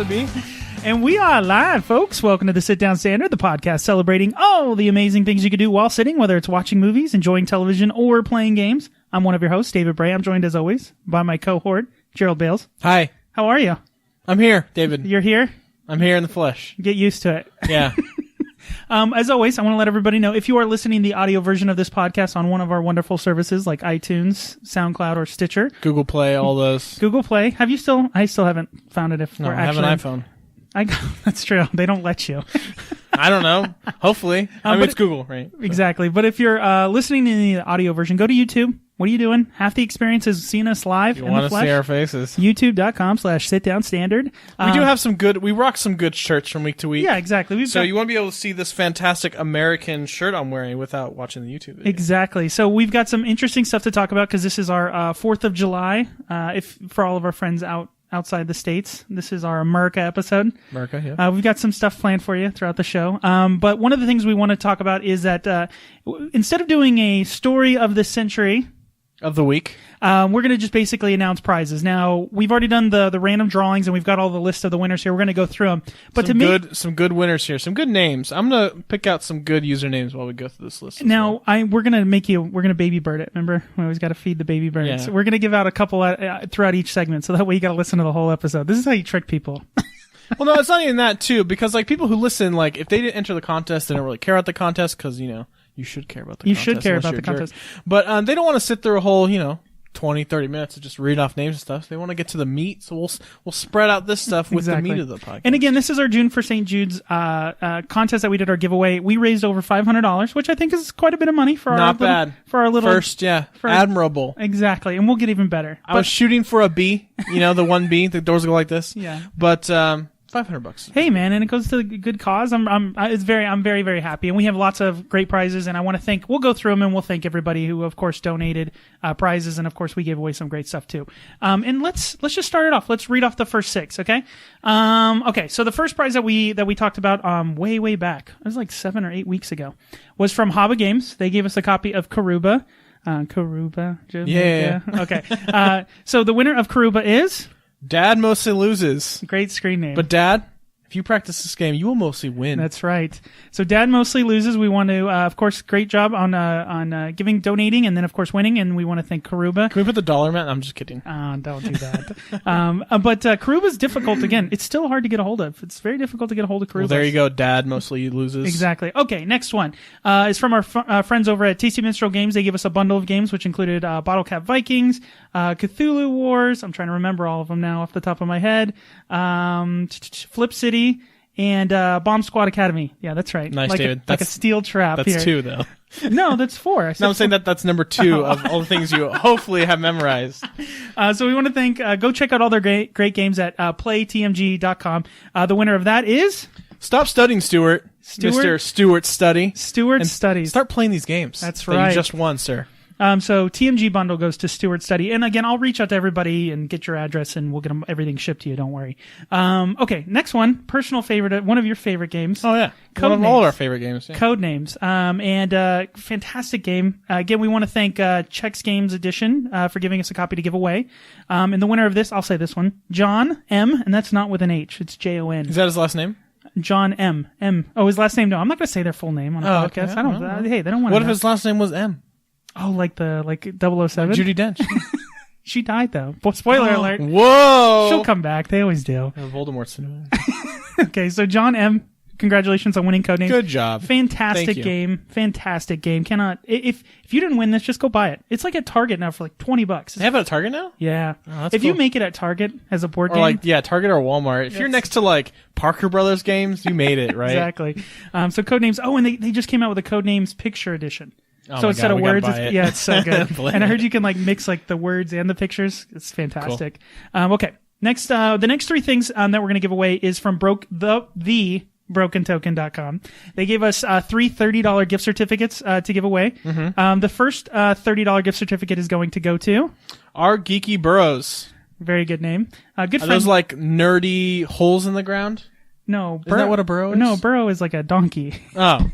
the bee. And we are live, folks. Welcome to the Sit Down Standard, the podcast celebrating all the amazing things you can do while sitting, whether it's watching movies, enjoying television, or playing games. I'm one of your hosts, David Bray. I'm joined, as always, by my cohort, Gerald Bales. Hi. How are you? I'm here, David. You're here? I'm here in the flesh. Get used to it. Yeah. As always, I want to let everybody know, if you are listening to the audio version of this podcast on one of our wonderful services like iTunes, SoundCloud, or Stitcher. Google Play, all those. Google Play. Have you still? I still haven't found it. If No, we're I have actually, an iPhone. That's true. They don't let you. I don't know. Hopefully. I mean, it's Google, right? Exactly. But if you're listening to the audio version, go to YouTube. What are you doing? Half the experience is seeing us live You in the want to flesh. see our faces. YouTube.com/sitdownstandard. We do have some good, we rock some good shirts from week to week. Yeah, exactly. You want to be able to see this fantastic American shirt I'm wearing without watching the YouTube video. Exactly. So we've got some interesting stuff to talk about because this is our 4th of July. If for all of our friends outside the States, this is our MURICA episode. MURICA, yeah. We've got some stuff planned for you throughout the show. But one of the things we want to talk about is that instead of doing a story of the century... Of the week. We're going to just basically announce prizes. Now, we've already done the random drawings, and we've got all the list of the winners here. We're going to go through them. But some good winners here. Some good names. I'm going to pick out some good usernames while we go through this list. Now, we're going to baby bird it. Remember? We always got to feed the baby birds. Yeah. So we're going to give out a couple throughout each segment, so that way you got to listen to the whole episode. This is how you trick people. Well, no, it's not even that, too, because like people who listen, like if they didn't enter the contest, they don't really care about the contest because, you should care about the contest. You should care about the contest. But they don't want to sit through a whole, 20, 30 minutes to just read off names and stuff. They want to get to the meat, so we'll spread out this stuff with the meat of the podcast. And again, this is our June for St. Jude's contest that we did, our giveaway. We raised over $500, which I think is quite a bit of money for Not bad. For our little first, yeah, admirable. Exactly, and we'll get even better. I was shooting for a B, the one B. The doors go like this. Yeah, but $500. Hey man, and it goes to a good cause. I'm very, very happy, and we have lots of great prizes. And I want to we'll go through them, and we'll thank everybody who, of course, donated prizes, and of course, we gave away some great stuff too. And let's just start it off. Let's read off the first 6, okay? Okay. So the first prize that we talked about way back, it was like 7 or 8 weeks ago, was from Haba Games. They gave us a copy of Karuba. Jamaica. Yeah. Okay. So the winner of Karuba is. Dad mostly loses. Great screen name. But Dad, if you practice this game, you will mostly win. That's right. So Dad mostly loses. We want to, of course, great job on donating, and then of course winning. And we want to thank Karuba. Can we put the dollar amount? I'm just kidding. Don't do that. But Karuba's difficult. Again, it's still hard to get a hold of. It's very difficult to get a hold of Karuba. Well, there you go. Dad mostly loses. Exactly. Okay, next one is from our friends over at Tasty Minstrel Games. They gave us a bundle of games, which included Bottle Cap Vikings, Cthulhu Wars. I'm trying to remember all of them now off the top of my head. Flip City. And Bomb Squad Academy. Yeah, that's right. Nice, David. Like a steel trap that's here. That's 2, though. No, that's 4. No, I'm saying that's number 2 of all the things you hopefully have memorized. So we want to thank, go check out all their great games at playtmg.com. The winner of that is... Stop studying, Stuart. Mr. Stewart Study. Stewart Studies. Start playing these games. That's right. That you just won, sir. So TMG bundle goes to Stewart Study. And again, I'll reach out to everybody and get your address, and we'll get everything shipped to you. Don't worry. Okay. Next one. Personal favorite. One of your favorite games. Oh, yeah. One of all our favorite games. Yeah. Codenames. And fantastic game. Again, we want to thank Chex Games Edition for giving us a copy to give away. And the winner of this, I'll say this one, John M. And that's not with an H. It's Jon. Is that his last name? John M. Oh, his last name? No. I'm not going to say their full name on the podcast. Okay. I don't. Hey, they don't want to. What if his last name was M? Oh, like 007? Judi Dench. She died, though. Spoiler alert. Whoa! She'll come back. They always do. Voldemort's in it. Okay, so John M., congratulations on winning Codenames. Good job. Fantastic game. Fantastic game. If you didn't win this, just go buy it. It's like at Target now for like $20. They have it at Target now? Yeah. Oh, that's if cool. you make it at Target as a board or game. Target or Walmart. If you're next to like Parker Brothers games, you made it, right? Exactly. So Codenames. Oh, and they just came out with a Codenames Picture Edition. Oh so instead of words, it's so good. And I heard it. you can like mix like the words and the pictures. It's fantastic. Cool. Okay. Next, the next 3 things that we're going to give away is from BrokenToken.com. They gave us 3 $30 gift certificates to give away. Mm-hmm. The first $30 gift certificate is going to go to Our Geeky Burrows. Very good name. Good friend. Are those like nerdy holes in the ground? No. Isn't that what a burrow is? No, burrow is like a donkey. Oh.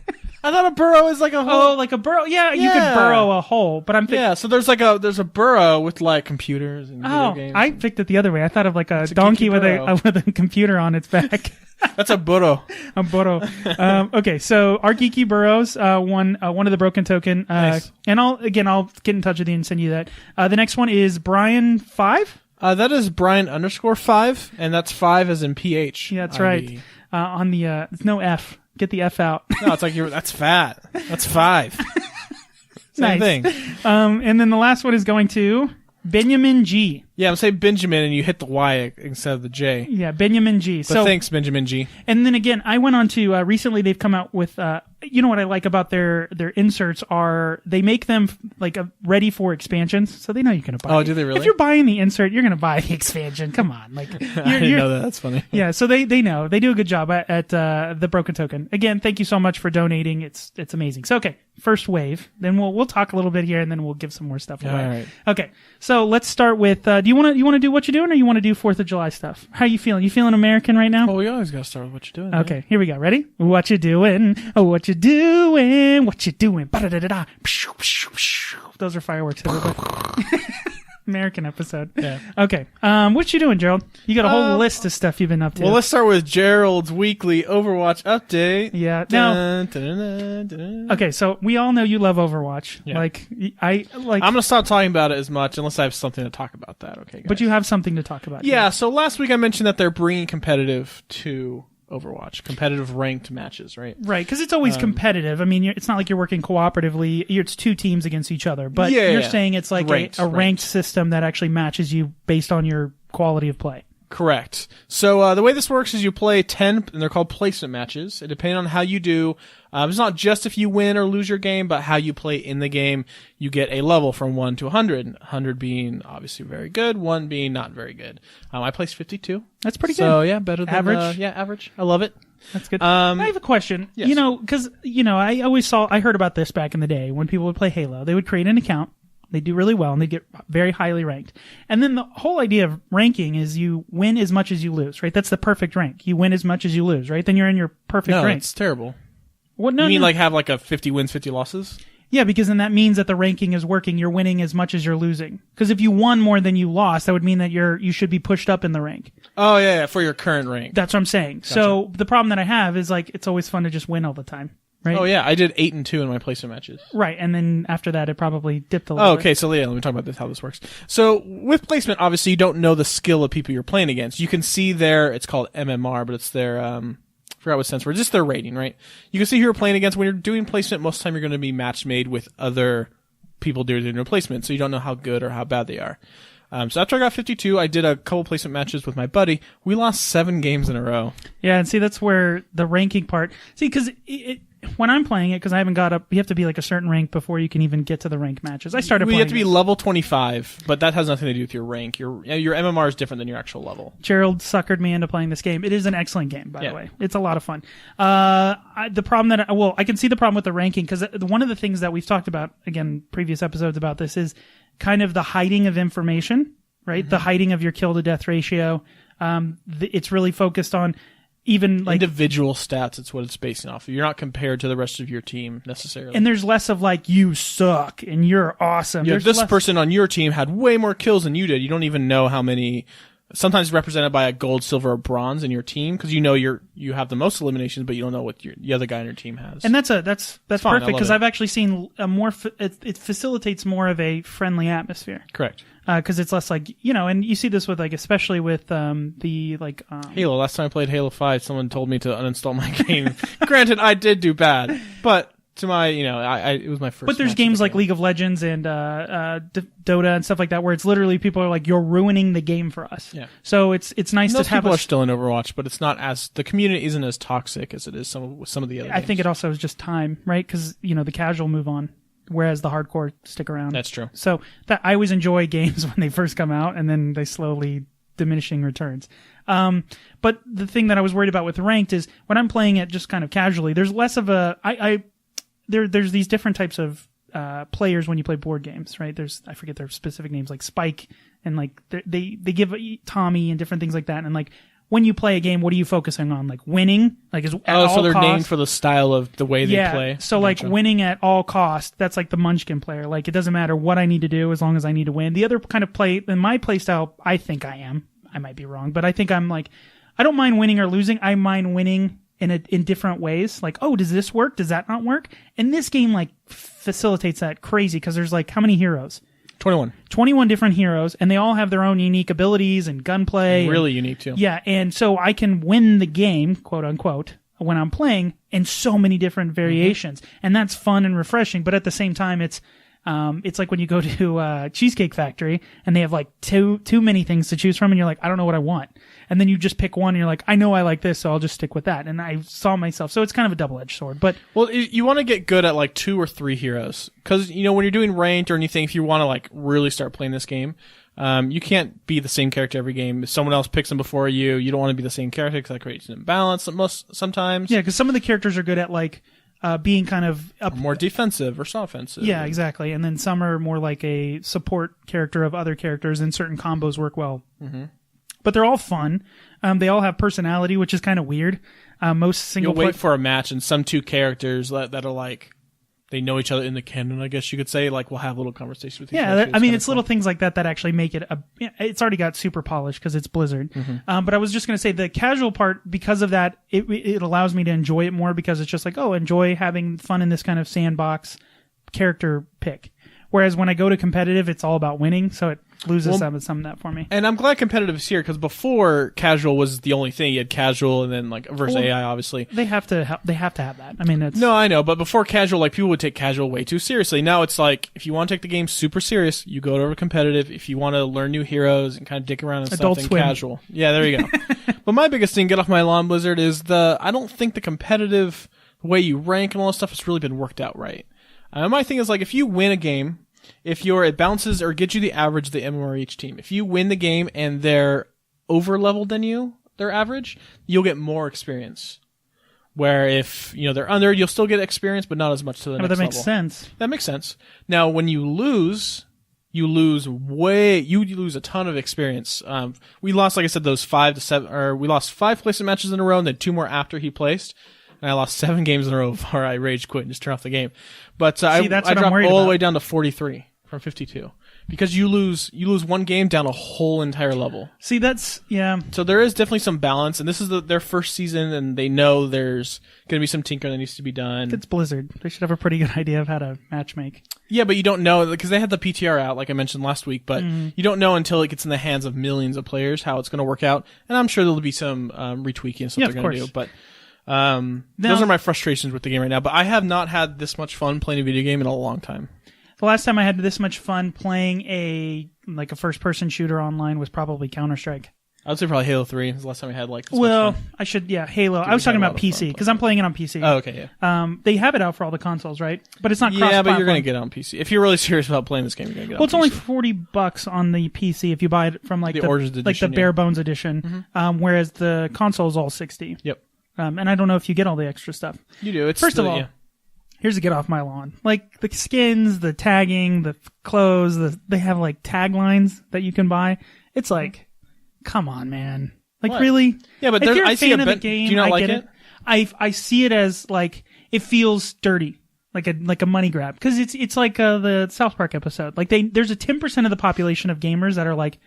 I thought a burrow is like a hole. Oh, like a burrow. Yeah, you could burrow a hole, but I'm thinking. Yeah, so there's a burrow with like computers and video games. I picked it the other way. I thought of like a donkey with a computer on its back. That's a burrow. A burrow. Okay, so our geeky burrows won one of the broken token. Nice. And I'll get in touch with you and send you that. The next one is Brian 5. That is Brian_5, and that's 5 as in PH. Yeah, that's right. On the there's no F. Get the F out. No, it's like that's fat. That's 5. Same thing. And then the last one is going to Benjamin G. Yeah, I'm saying Benjamin, and you hit the Y instead of the J. Yeah, Benjamin G. But thanks, Benjamin G. And then again, I went on to recently. They've come out with you know what I like about their inserts are they make them like ready for expansions, so they know you're gonna buy. Oh, do they really? If you're buying the insert, you're gonna buy the expansion. Come on, like I didn't know that. That's funny. Yeah, so they know they do a good job at the broken token. Again, thank you so much for donating. It's amazing. So okay, first wave. Then we'll talk a little bit here, and then we'll give some more stuff away. All right. Okay, so let's start with. Do you want to do what you're doing, or you want to do 4th of July stuff? How you feeling? You feeling American right now? Well, we always gotta start with what you're doing. Okay, right? here we go. Ready? What you doing? Oh, what you doing? What you doing? Ba-da-da-da-da. Those are fireworks, everybody. American episode. Yeah. Okay. What you doing, Gerald? You got a whole list of stuff you've been up to. Well, let's start with Gerald's weekly Overwatch update. Yeah. Dun, Now, dun, dun, dun. okay, so we all know you love Overwatch. Yeah. I'm I'm gonna stop talking about it as much unless I have something to talk about that. Okay, guys? But you have something to talk about. Yeah. So last week I mentioned that they're bringing competitive to Overwatch, competitive ranked matches, right? Right, because it's always competitive. I mean, it's not like you're working cooperatively. It's 2 teams against each other. But you're saying it's like a ranked system that actually matches you based on your quality of play. Correct. So the way this works is you play 10, and they're called placement matches. And depending on how you do, it's not just if you win or lose your game, but how you play in the game. You get a level from 1 to 100. 100 being obviously very good, 1 being not very good. I placed 52. That's pretty good. So yeah, better than average. Average. I love it. That's good. I have a question. Yes. You know, because I heard about this back in the day when people would play Halo. They would create an account. They do really well, and they get very highly ranked. And then the whole idea of ranking is you win as much as you lose, right? That's the perfect rank. You win as much as you lose, right? Then you're in your perfect rank. No, it's terrible. What? No, you mean no. like have like a 50 wins, 50 losses? Yeah, because then that means that the ranking is working. You're winning as much as you're losing. Because if you won more than you lost, that would mean that you should be pushed up in the rank. Oh yeah, for your current rank. That's what I'm saying. Gotcha. So the problem that I have is like it's always fun to just win all the time. Right? Oh yeah, I did 8 and 2 in my placement matches. Right, and then after that, it probably dipped a little. Okay, so yeah, let me talk about how this works. So with placement, obviously, you don't know the skill of people you're playing against. You can see it's called MMR, but it's their I forgot what sense for. Just their rating, right? You can see who you're playing against. When you're doing placement, most of the time you're going to be match made with other people doing their placement, so you don't know how good or how bad they are. So after I got 52, I did a couple placement matches with my buddy. We lost 7 games in a row. Yeah, and see, that's where the ranking part. See, because when I'm playing it, because I haven't got up, you have to be like a certain rank before you can even get to the rank matches. I started playing. You have to be level 25, but that has nothing to do with your rank. Your MMR is different than your actual level. Gerald suckered me into playing this game. It is an excellent game, by the way. It's a lot of fun. The problem I can see the problem with the ranking, because one of the things that we've talked about, again, previous episodes about this, is kind of the hiding of information, right? Mm-hmm. The hiding of your kill to death ratio. It's really focused on even like individual stats. It's what it's basing off of. You're not compared to the rest of your team necessarily. And there's less of like, you suck and you're awesome. Yeah, this person on your team had way more kills than you did. You don't even know how many. Sometimes represented by a gold, silver, or bronze in your team, because you know you have the most eliminations, but you don't know what the other guy on your team has. And that's perfect, because I've actually seen a more it facilitates more of a friendly atmosphere. Correct. Because it's less like, and you see this with like, especially with the like Halo. Last time I played Halo 5, someone told me to uninstall my game. Granted, I did do bad, but to my, it was my first. But there's games like League of Legends and Dota and stuff like that, where it's literally people are like, "You're ruining the game for us." Yeah. So it's nice to have. People are still in Overwatch, but it's not the community isn't as toxic as it is some of the other. I think it also is just time, right? Because the casual move on, whereas the hardcore stick around. That's true. So that I always enjoy games when they first come out, and then they slowly diminishing returns. But the thing that I was worried about with ranked is when I'm playing it just kind of casually, there's less of a there's these different types of players when you play board games, right? I forget their specific names, like Spike, and like they give Tommy and different things like that. And like when you play a game, what are you focusing on? Like winning? Like is at all so they're cost? named for the style of the way they play. So like Gotcha. winning at all cost, that's like the Munchkin player. Like it doesn't matter what I need to do as long as I need to win. The other kind of play, in my play style, I think I am. I might be wrong, but I think I'm like, I don't mind winning or losing. I mind winning in different ways. Like, oh, does this work? Does that not work? And this game like facilitates that crazy because there's like how many heroes? 21 different heroes, and they all have their own unique abilities and gunplay. Really unique, too. Yeah, and so I can win the game, quote unquote, when I'm playing in so many different variations. And that's fun and refreshing, but at the same time, it's like when you go to Cheesecake Factory and they have like too many things to choose from, and you're like, I don't know what I want. And then you just pick one and you're like, I know I like this, so I'll just stick with that. And I saw myself. So it's kind of a double-edged sword. But well, you want to get good at like 2 or 3 heroes. Because, you know, when you're doing ranked or anything, if you want to like really start playing this game, you can't be the same character every game. If someone else picks them before you, you don't want to be the same character because that creates an imbalance sometimes. Yeah, because some of the characters are good at like being kind of more defensive or offensive. Yeah, exactly. And then some are more like a support character of other characters, and certain combos work well. Mm-hmm. But they're all fun. They all have personality, which is kind of weird. Most single You'll wait for a match, and some 2 characters that are like, they know each other in the canon, I guess you could say. Like, we'll have little conversations with each other. Yeah, I mean, it's little things like that actually make it it's already got super polished because it's Blizzard. Mm-hmm. But I was just going to say the casual part, because of that, it allows me to enjoy it more because it's just like, oh, enjoy having fun in this kind of sandbox character pick. Whereas when I go to competitive, it's all about winning, so it loses some of that for me. And I'm glad competitive is here, because before casual was the only thing. You had casual and then like versus AI, obviously. They have to have that. I mean, it's... No, I know, but before casual, like people would take casual way too seriously. Now it's like, if you want to take the game super serious, you go to competitive. If you want to learn new heroes and kind of dick around and Adult stuff, Swim. then casual. Yeah, there you go. But my biggest thing, get off my lawn, Blizzard, is I don't think the competitive, the way you rank and all that stuff has really been worked out right. My thing is like, if you win a game, if it bounces or gets you the average of the MMR each team. If you win the game and they're over leveled than you, their average, you'll get more experience. Where if they're under, you'll still get experience, but not as much to the next level. That makes sense. That makes sense. Now, when you lose a ton of experience. We lost, like I said, those 5 to 7, or we lost 5 placement matches in a row, and then 2 more after he placed. And I lost 7 games in a row before I rage quit and just turned off the game. But I dropped all the way down to 43 from 52 because you lose 1 game down a whole entire level. See, that's So there is definitely some balance, and this is their first season, and they know there's going to be some tinkering that needs to be done. It's Blizzard. They should have a pretty good idea of how to match make. Yeah, but you don't know because they had the PTR out, like I mentioned last week. But you don't know until it gets in the hands of millions of players how it's going to work out. And I'm sure there'll be some retweaking and stuff they're going to do, but. Those are my frustrations with the game right now, but I have not had this much fun playing a video game in a long time. The last time I had this much fun playing a first-person shooter online was probably Counter-Strike. I would say probably Halo 3 is the last time I had this much fun. Halo. I was talking about PC, because I'm playing it on PC. Oh, okay, yeah. They have it out for all the consoles, right? But it's not cross-platform. Yeah, but you're going to get it on PC. If you're really serious about playing this game, you're going to get it on PC. Well, it's only $40 on the PC if you buy it from the Origins edition, the bare bones edition, whereas the console is all $60. Yep. And I don't know if you get all the extra stuff. You do. First of all, here's a get off my lawn. Like the skins, the tagging, the clothes, they have like taglines that you can buy. It's like, come on, man. Like what? Really? Yeah, but if you're a I see fan a of the bit. game, Do you not I like get it. I see it as like it feels dirty. Like a money grab. Because it's like the South Park episode. Like there's a 10% of the population of gamers that are like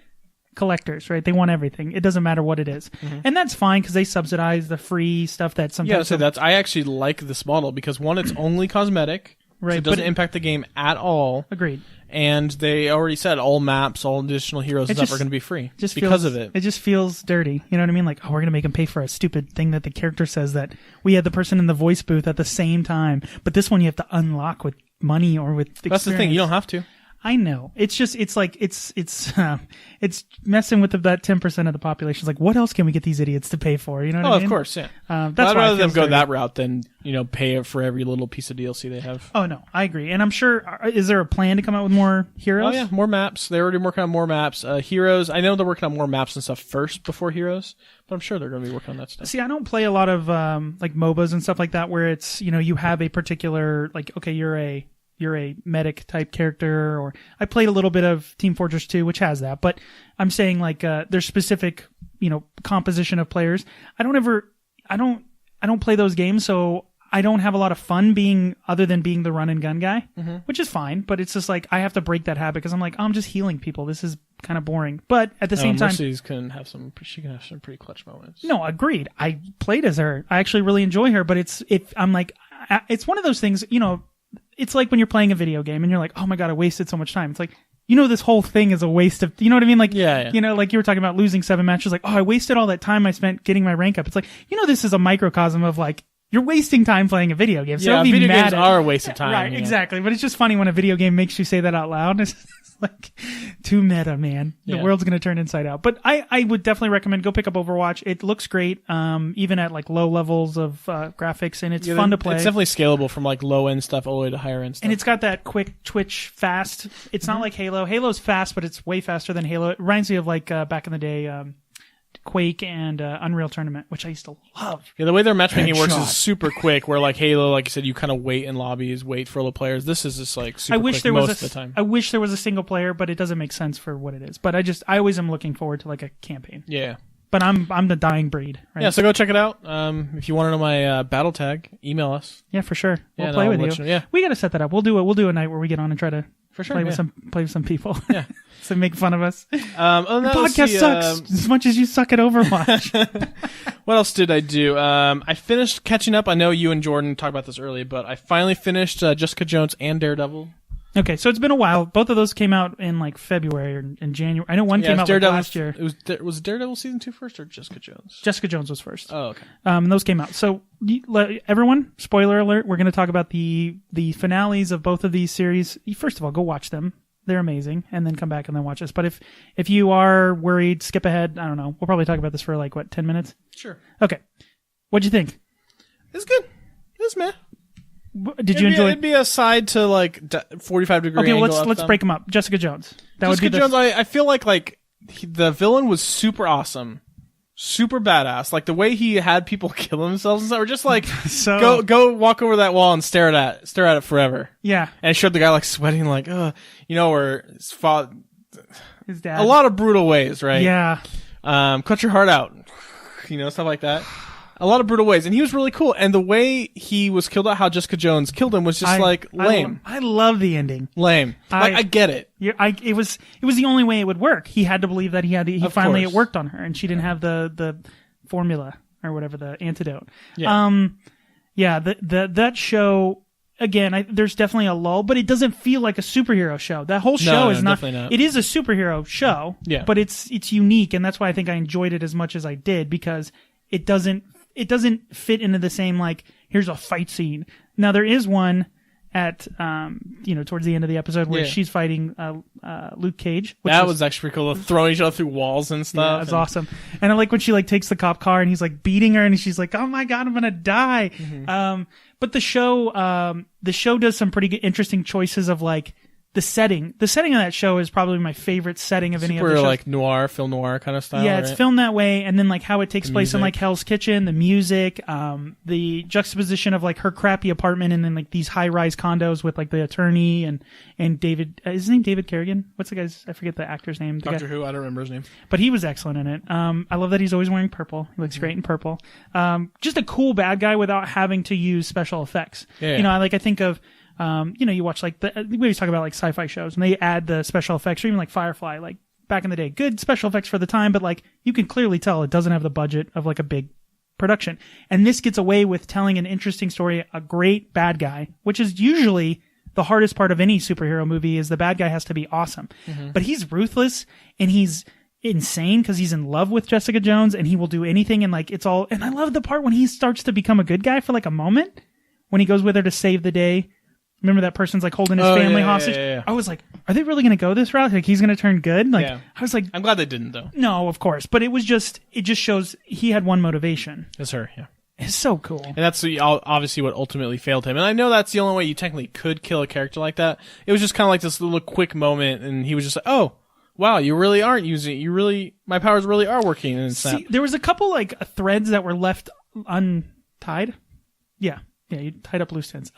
collectors, right? They want everything. It doesn't matter what it is. And that's fine because they subsidize the free stuff that sometimes... Yeah, so I actually like this model because, one, it's only cosmetic. Right. So it doesn't impact the game at all. Agreed. And they already said all maps, all additional heroes and stuff are going to be free because of it. It just feels dirty. You know what I mean? Like, oh, we're going to make them pay for a stupid thing that the character says that we had the person in the voice booth at the same time. But this one you have to unlock with money or with experience. That's the thing. You don't have to. I know. It's just, it's messing with that 10% of the population. It's like, what else can we get these idiots to pay for? You know what I mean? Oh, of course, yeah. That's I'd why rather them go dirty. that route than, pay it for every little piece of DLC they have. Oh, no, I agree. And I'm sure, is there a plan to come out with more heroes? Oh, yeah, more maps. They're already working on more maps. Heroes, I know they're working on more maps and stuff first before heroes, but I'm sure they're going to be working on that stuff. See, I don't play a lot of, like MOBAs and stuff like that where it's, you have a particular, like, okay, you're you're a medic type character, or I played a little bit of Team Fortress 2, which has that, but I'm saying like there's specific, composition of players. I don't play those games, so I don't have a lot of fun other than being the run and gun guy, which is fine, but it's just like I have to break that habit because I'm like, I'm just healing people. This is kind of boring. But at the same time, Mercedes can have some pretty clutch moments. No, agreed. I played as her. I actually really enjoy her, but it's one of those things, it's like when you're playing a video game and you're like, oh my God, I wasted so much time. It's like, this whole thing is a waste of, you know what I mean? Like, yeah. Like you were talking about losing 7 matches, like, oh, I wasted all that time I spent getting my rank up. It's like, this is a microcosm of like, you're wasting time playing a video game. So video games are a waste of time. Right, exactly. But it's just funny when a video game makes you say that out loud. It's like, too meta, man. The world's going to turn inside out. But I would definitely recommend go pick up Overwatch. It looks great, even at like low levels of graphics, and it's fun to play. It's definitely scalable from like low end stuff all the way to higher end stuff. And it's got that quick twitch fast. It's not like Halo. Halo's fast, but it's way faster than Halo. It reminds me of like back in the day, Quake and Unreal Tournament, which I used to love. Yeah, the way their matchmaking works is super quick, where like Halo, like you said, you kind of wait in lobbies, wait for other players. This is just like super quick most of the time. I wish there was a single player, but it doesn't make sense for what it is. But I always am looking forward to like a campaign. Yeah. But I'm the dying breed, right? Yeah, so go check it out. If you want to know my battle tag, email us. Yeah, for sure. We'll play with you. Yeah. We got to set that up. We'll do a night where we get on and try to play with some people. Yeah. So make fun of us. The podcast sucks as much as you suck at Overwatch. What else did I do? I finished catching up. I know you and Jordan talked about this earlier, but I finally finished Jessica Jones and Daredevil. Okay, so it's been a while. Both of those came out in like February or in January. I know one came out like last year. Was Daredevil season 2 first or Jessica Jones? Jessica Jones was first. Oh, okay. And those came out. So everyone, spoiler alert, we're going to talk about the finales of both of these series. First of all, go watch them. They're amazing, and then come back and then watch us. But if you are worried, skip ahead. I don't know. We'll probably talk about this for like 10 minutes. Sure. Okay. What'd you think? It's good. It's meh. Did you enjoy? It'd be a side to like 45-degree. Okay, let's break them up. Jessica Jones. Jessica Jones. I feel like the villain was super awesome, super badass. Like the way he had people kill themselves and stuff, or just like go walk over that wall and stare at it forever. Yeah, and it showed the guy like sweating, like or his dad. A lot of brutal ways, right? Yeah. Cut your heart out, stuff like that. A lot of brutal ways, and he was really cool. And the way he was killed out, how Jessica Jones killed him, was just lame. I love the ending. Lame. I get it. It was the only way it would work. He had to believe that it worked on her, and she didn't have the formula or whatever, the antidote. Yeah. That show. Again, there's definitely a lull, but it doesn't feel like a superhero show. That whole show is not. It is a superhero show, but it's unique, and that's why I think I enjoyed it as much as I did, because it doesn't fit into the same, like, here's a fight scene. Now there is one at towards the end of the episode where she's fighting Luke Cage. That was actually pretty cool. Throwing each other through walls and stuff. Yeah, that's awesome. And I like when she like takes the cop car and he's like beating her and she's like, "Oh my God, I'm gonna die." Mm-hmm. But the show does some pretty good, interesting choices of like the setting. The setting of that show is probably my favorite setting of any of the shows. Super like noir, film noir kind of style. Yeah, it's right? filmed that way, and then like how it takes place in like Hell's Kitchen, the music, the juxtaposition of like her crappy apartment and then like these high-rise condos with like the attorney and David. Is his name David Kerrigan? What's the guy's? I forget the actor's name. Doctor Who. I don't remember his name. But he was excellent in it. I love that he's always wearing purple. He looks great in purple. Just a cool bad guy without having to use special effects. Yeah. I think of. You watch like we always talk about like sci-fi shows and they add the special effects, or even like Firefly, like back in the day, good special effects for the time, but like you can clearly tell it doesn't have the budget of like a big production. And this gets away with telling an interesting story, a great bad guy, which is usually the hardest part of any superhero movie, is the bad guy has to be awesome. Mm-hmm. But he's ruthless and he's insane because he's in love with Jessica Jones and he will do anything, and like it's all. And I love the part when he starts to become a good guy for like a moment, when he goes with her to save the day. Remember that person's like holding his family hostage? Yeah. I was like, are they really going to go this route? Like he's going to turn good? Like I was like, I'm glad they didn't though. No, of course. But it just shows he had one motivation. It's her, yeah. It's so cool. And that's obviously what ultimately failed him. And I know that's the only way you technically could kill a character like that. It was just kind of like this little quick moment, and he was just like, oh, wow, you really aren't using it. My powers really are working. And see, there was a couple like threads that were left untied. Yeah. Yeah, you tied up loose ends.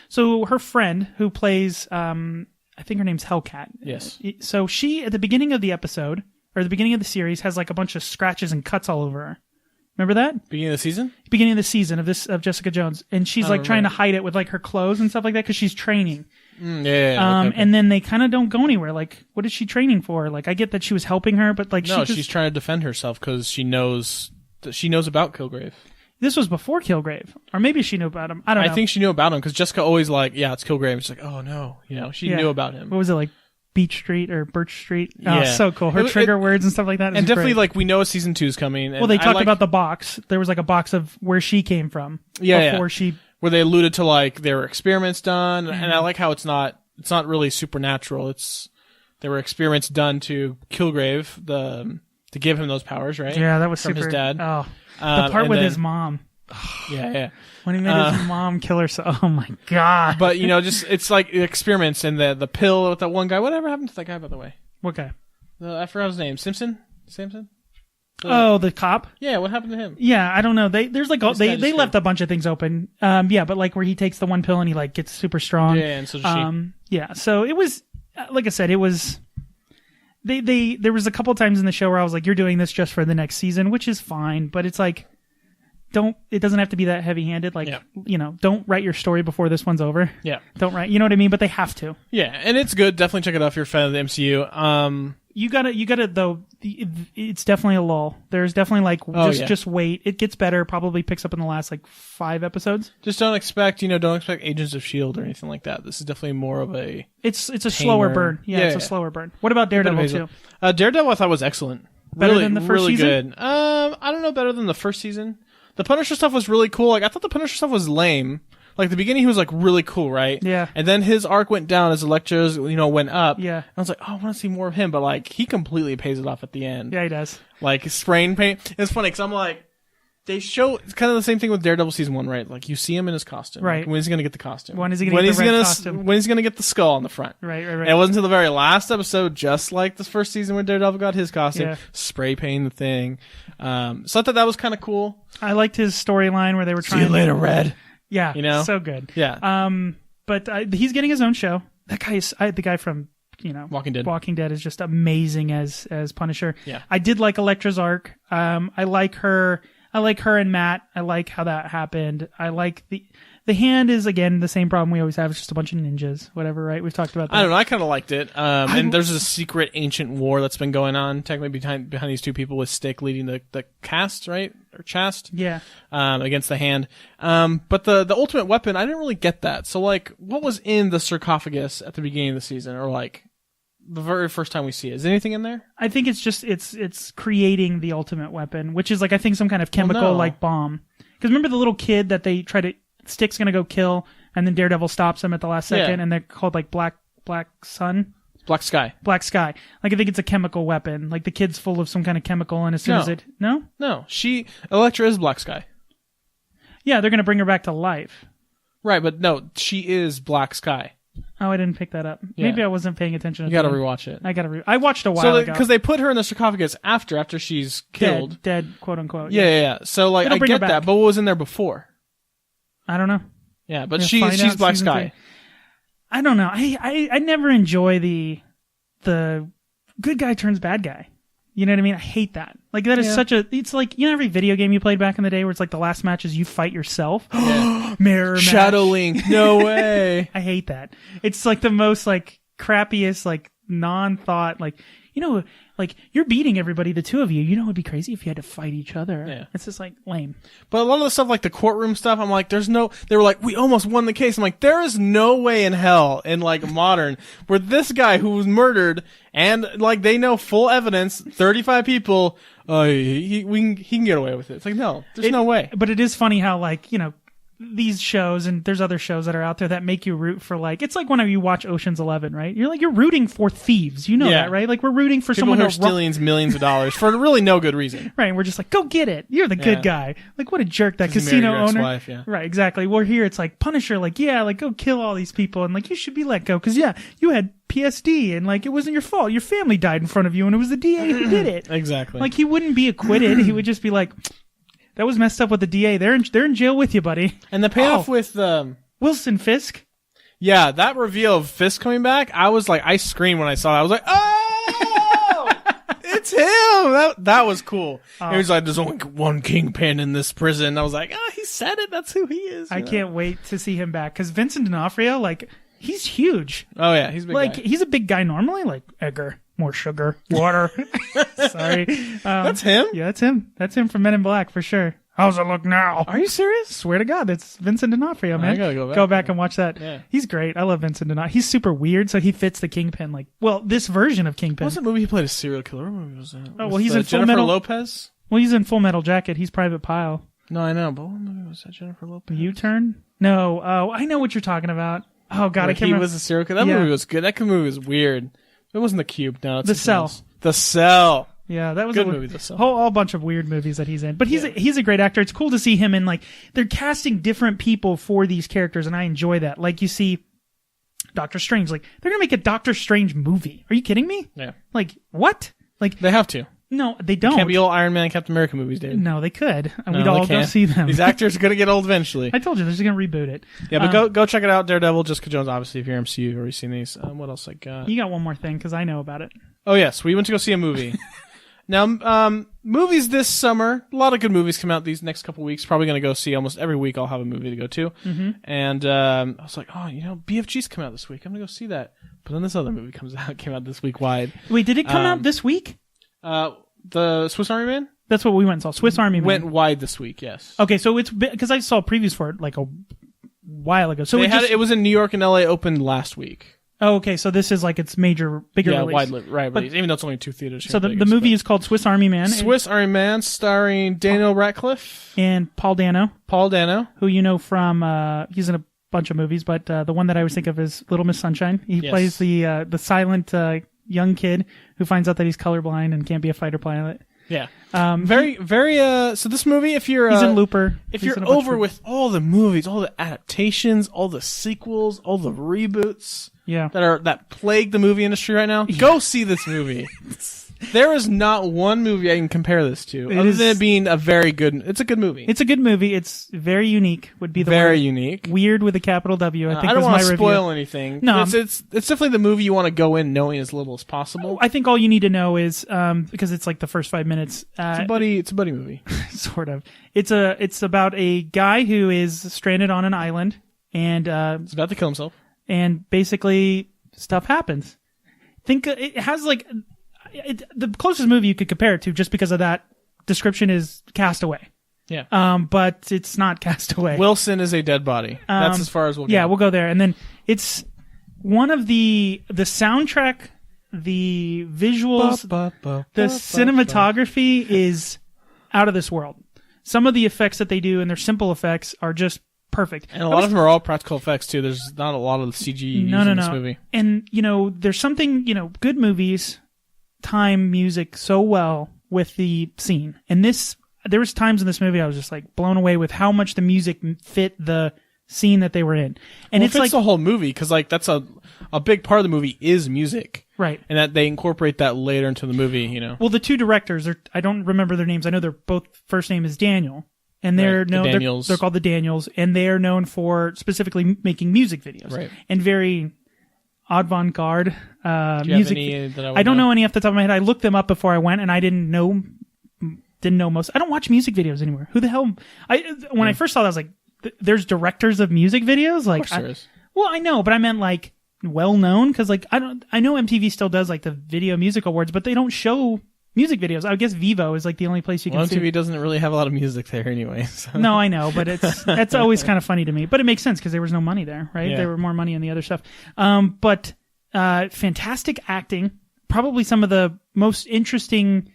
So her friend who plays, I think her name's Hellcat. Yes. So she, at the beginning of the episode, or the beginning of the series, has like a bunch of scratches and cuts all over her. Remember that? Beginning of the season? Beginning of the season of Jessica Jones. And she's like trying to hide it with like her clothes and stuff like that because she's training. Okay. And then they kind of don't go anywhere. Like, what is she training for? Like, I get that she was helping her, but like, no, she's trying to defend herself because she knows about Kilgrave. This was before Kilgrave, or maybe she knew about him. I don't know. I think she knew about him because Jessica always like, yeah, it's Kilgrave. She's like, oh no, she knew about him. What was it like? Beach Street or Birch Street? Oh, Yeah. so cool. Her trigger words and stuff like that. And definitely, great. like, we know season 2 is coming. Well, they talked about the box. There was like a box of where she came from. Before she. Where they alluded to like there were experiments done, and I like how it's not really supernatural. There were experiments done to Kilgrave to give him those powers, right? Yeah, that was from super. his dad. Oh, the part with his mom. Yeah. When he made his mom kill herself. Oh my god. But just it's like experiments and the pill with that one guy. Whatever happened to that guy, by the way? What guy? I forgot his name. Samson? The cop? Yeah, what happened to him? Yeah, I don't know. They left a bunch of things open. But like where he takes the one pill and he like gets super strong. Yeah, and so does she. Yeah, so it was like I said, it was there was a couple times in the show where I was like, you're doing this just for the next season, which is fine, but it's like it doesn't have to be that heavy-handed. Like, don't write your story before this one's over. Yeah. Don't write, you know what I mean? But they have to. Yeah, and it's good. Definitely check it out if you're a fan of the MCU. You gotta though. It's definitely a lull. There's definitely like just wait. It gets better. Probably picks up in the last like 5 episodes. Just don't expect Agents of S.H.I.E.L.D. or anything like that. This is definitely more of a. It's a slower burn. Yeah, it's a slower burn. What about Daredevil too? Daredevil I thought was excellent. Better than the first season? Good. I don't know, better than the first season. The Punisher stuff was really cool. Like I thought the Punisher stuff was lame. Like the beginning, he was like really cool, right? Yeah. And then his arc went down as Elektra's, went up. Yeah. And I was like, oh, I want to see more of him, but like he completely pays it off at the end. Yeah, he does. Like spraying paint. It's funny because I'm like, they show it's kind of the same thing with Daredevil season 1, right? Like you see him in his costume. Right. Like, when is he gonna get the costume? When is he gonna get the red costume? When is he gonna get the skull on the front? Right. And it wasn't until the very last episode, just like the first season when Daredevil got his costume, spray painting the thing. So I thought that was kind of cool. I liked his storyline where they were trying. See you later, Red. Yeah. So good. Yeah. But he's getting his own show. That guy is the guy from Walking Dead. Walking Dead is just amazing as Punisher. Yeah. I did like Elektra's arc. I like her and Matt. I like how that happened. I like the Hand is again the same problem we always have. It's just a bunch of ninjas, whatever, right? We've talked about that. I don't know. I kind of liked it. And there's a secret ancient war that's been going on, technically behind these two people with Stick leading the cast, right? Or Chast? Yeah. Against the Hand. But the ultimate weapon, I didn't really get that. So like, what was in the sarcophagus at the beginning of the season, or like the very first time we see it? Is anything in there? I think it's just it's creating the ultimate weapon, which is like I think some kind of chemical like bomb. Because remember the little kid that they try to Stick's gonna go kill, and then Daredevil stops him at the last second, and they're called like Black Sun. Black Sky. Black Sky. Like I think it's a chemical weapon. Like the kid's full of some kind of chemical, and as soon as it no. Elektra is Black Sky. Yeah, they're gonna bring her back to life. Right, but no, she is Black Sky. Oh, I didn't pick that up. Yeah. Maybe I wasn't paying attention. You gotta rewatch it. I watched a while ago. Because they put her in the sarcophagus after she's killed. Dead, quote unquote. Yeah. So like, I get that, but what was in there before? I don't know. Yeah, but she's Black Sky. I don't know. I never enjoy the good guy turns bad guy. You know what I mean? I hate that. Like that is it's like, every video game you played back in the day where it's like the last match is you fight yourself. Mirror match. Shadow Link. No way. I hate that. It's like the most like crappiest, like non-thought, like, like you're beating everybody, the two of you. It'd be crazy if you had to fight each other. Yeah. It's just like lame. But a lot of the stuff, like the courtroom stuff, I'm like, they were like, we almost won the case. I'm like, there is no way in hell in like modern where this guy who was murdered and like they know full evidence, 35 people, he can get away with it. It's like, no, there's no way. But it is funny how like, these shows, and there's other shows that are out there that make you root for like, it's like whenever you watch Ocean's 11, right? You're rooting for thieves. That, right? Like we're rooting for people someone who are stealing millions of dollars for really no good reason. Right. And we're just like, go get it. You're the good guy. Like what a jerk that casino owner. Ex-wife, yeah. Right. Exactly. We're here. It's like Punisher. Like, like go kill all these people. And like, you should be let go. Cause you had PSD and like, it wasn't your fault. Your family died in front of you and it was the DA who did it. Exactly. Like he wouldn't be acquitted. He would just be like, That was messed up with the DA. They're in jail with you, buddy. And the payoff with Wilson Fisk. Yeah, that reveal of Fisk coming back, I was like, I screamed when I saw it. I was like, oh, it's him. That was cool. He was like, there's only one kingpin in this prison. I was like, he said it. That's who he is. I can't wait to see him back because Vincent D'Onofrio, like, he's huge. Oh yeah, he's a big guy. He's a big guy normally. Like Edgar, more sugar, water. Sorry, that's him. Yeah, that's him. That's him from Men in Black for sure. How's it look now? Are you serious? Swear to God, that's Vincent D'Onofrio, man. I gotta go back. Go back and watch that. Yeah. He's great. I love Vincent D'Onofrio. He's super weird, so he fits the Kingpin. Like, well, this version of Kingpin. What's that movie he played a serial killer? What movie was that? Oh, well, he's in Full Jennifer Metal Lopez. Well, he's in Full Metal Jacket. He's Private Pile. No, I know, but what movie was that? Jennifer Lopez. U-Turn? No. Oh, I know what you're talking about. Oh God, I can't remember. He was a serial killer. That movie was good. That movie was weird. It wasn't The Cube. No, it's The Cell. Else. The Cell. Yeah, that was good a movie. The Cell. Whole bunch of weird movies that he's in. But he's a great actor. It's cool to see him in, like, they're casting different people for these characters, and I enjoy that. Like, you see Doctor Strange. Like, they're gonna make a Doctor Strange movie. Are you kidding me? Yeah. Like, what? Like, they have to. No, they don't. Can't be all Iron Man and Captain America movies, dude. No, they could. And we'd all go see them. These actors are going to get old eventually. I told you, they're just going to reboot it. Yeah, but go check it out, Daredevil, Jessica Jones, obviously, if you're MCU, you've already seen these. What else I got? You got one more thing, because I know about it. Oh, yes. We went to go see a movie. Now, movies this summer, a lot of good movies come out these next couple weeks. Probably going to go see almost every week. I'll have a movie to go to. Mm-hmm. And I was like, BFG's come out this week. I'm going to go see that. But then this other movie came out this week wide. Wait, did it come out this week? The Swiss Army Man? That's what we went and saw. Swiss Army Man. Went wide this week, yes. Okay, so it's because I saw previews for it like a while ago. So it was in New York and LA, opened last week. Oh, okay, so this is like its bigger release. Right, but even though it's only 2 theaters. So the movie is called Swiss Army Man. Swiss Army Man, starring Daniel Radcliffe. And Paul Dano. Paul Dano. Who you know from, he's in a bunch of movies, but the one that I always think of is Little Miss Sunshine. He plays the silent young kid who finds out that he's colorblind and can't be a fighter pilot. Yeah. Very, so this movie, if you're... he's in Looper. If you're over with all the movies, all the adaptations, all the sequels, all the reboots... Yeah. That plague the movie industry right now, go see this movie. There is not one movie I can compare this to, other than it being it's a good movie. It's a good movie. It's very unique, would be the very word. Unique. Weird with a capital W, I think. I don't want to spoil anything. No. It's definitely the movie you want to go in knowing as little as possible. I think all you need to know is, because it's like the first 5 minutes. It's a buddy movie. Sort of. It's about a guy who is stranded on an island, and, he's about to kill himself. And basically, stuff happens. Think it has like the closest movie you could compare it to, just because of that description, is Castaway. Yeah. But it's not Castaway. Wilson is a dead body. That's as far as we'll go. Yeah, we'll go there. And then it's one of the soundtrack, the visuals, the cinematography is out of this world. Some of the effects that they do, and they're simple effects, are just perfect. And a lot of them are all practical effects too. There's not a lot of CG used in this movie. And there's something, good movies time music so well with the scene. And there was times in this movie I was just like blown away with how much the music fit the scene that they were in. And it's like the whole movie, because like that's a big part of the movie is music. Right. And that they incorporate that later into the movie, Well, the two directors I don't remember their names. I know they're both first name is Daniel. And they're they're called the Daniels, and they are known for specifically making music videos, right? And very avant-garde music. I don't know any off the top of my head. I looked them up before I went, and I didn't know most. I don't watch music videos anymore. Who the hell? When I first saw that, I was like, "There's directors of music videos." Like, of course there is. Well, I know, but I meant like well known, because like I know MTV still does like the Video Music Awards, but they don't show music videos. I guess Vivo is like the only place you can see. MTV doesn't really have a lot of music there anyway. So. No, I know, but that's always kind of funny to me. But it makes sense because there was no money there, right? Yeah. There were more money in the other stuff. But fantastic acting. Probably some of the most interesting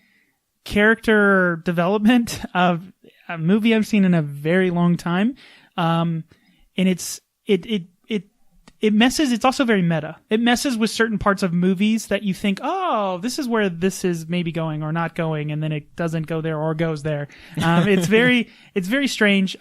character development of a movie I've seen in a very long time. And it messes. It's also very meta. It messes with certain parts of movies that you think, oh, this is where this is maybe going or not going, and then it doesn't go there or goes there. It's very strange.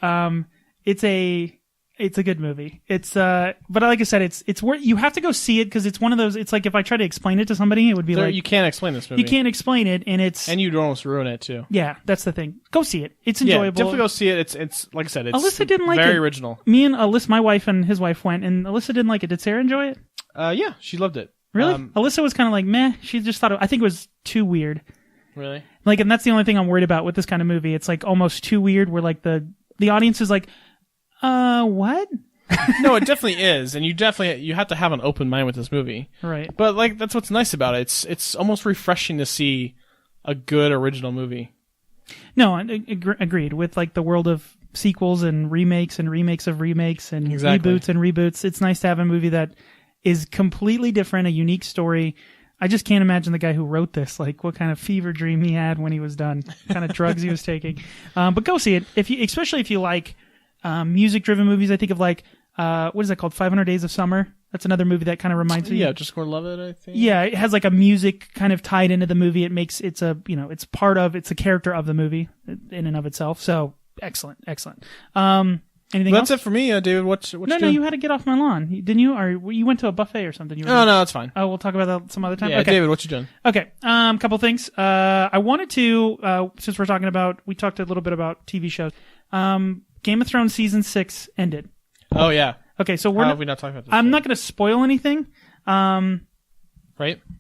It's a It's a good movie. It's but like I said, it's worth. You have to go see it because it's one of those. It's like if I try to explain it to somebody, it would be like you can't explain this movie. You can't explain it, and you'd almost ruin it too. Yeah, that's the thing. Go see it. It's enjoyable. Yeah, definitely go see it. It's like I said, it's Alyssa didn't like very it. original. Me and Alyssa, my wife and his wife went, and Alyssa didn't like it. Did Sarah enjoy it? Yeah, she loved it. Really? Alyssa was kind of like meh. She just thought I think it was too weird. Really? Like, and that's the only thing I'm worried about with this kind of movie. It's like almost too weird. Where like the audience is like, what? No, it definitely is, and you have to have an open mind with this movie, right? But like that's what's nice about it. It's almost refreshing to see a good original movie. No, agreed with like the world of sequels and remakes and remakes of remakes and reboots and reboots. It's nice to have a movie that is completely different, a unique story. I just can't imagine the guy who wrote this, like what kind of fever dream he had when he was done, what kind of drugs he was taking. But go see it especially if you like music-driven movies. I think of like. What is that called? 500 Days of Summer. That's another movie that kind of reminds me. Yeah, Just Gonna Love It, I think. Yeah, it has like a music kind of tied into the movie. It's a character of the movie in and of itself. So excellent. Anything else? That's it for me, David. What No, you had to get off my lawn, didn't you? Or you went to a buffet or something? No, it's fine. Oh, we'll talk about that some other time. Yeah, okay. David, what you doing? Okay, couple things. I wanted to, since we talked a little bit about TV shows. Game of Thrones season 6 ended. Oh yeah. Okay, so how have we not talked about this? I'm not going to spoil anything. Right?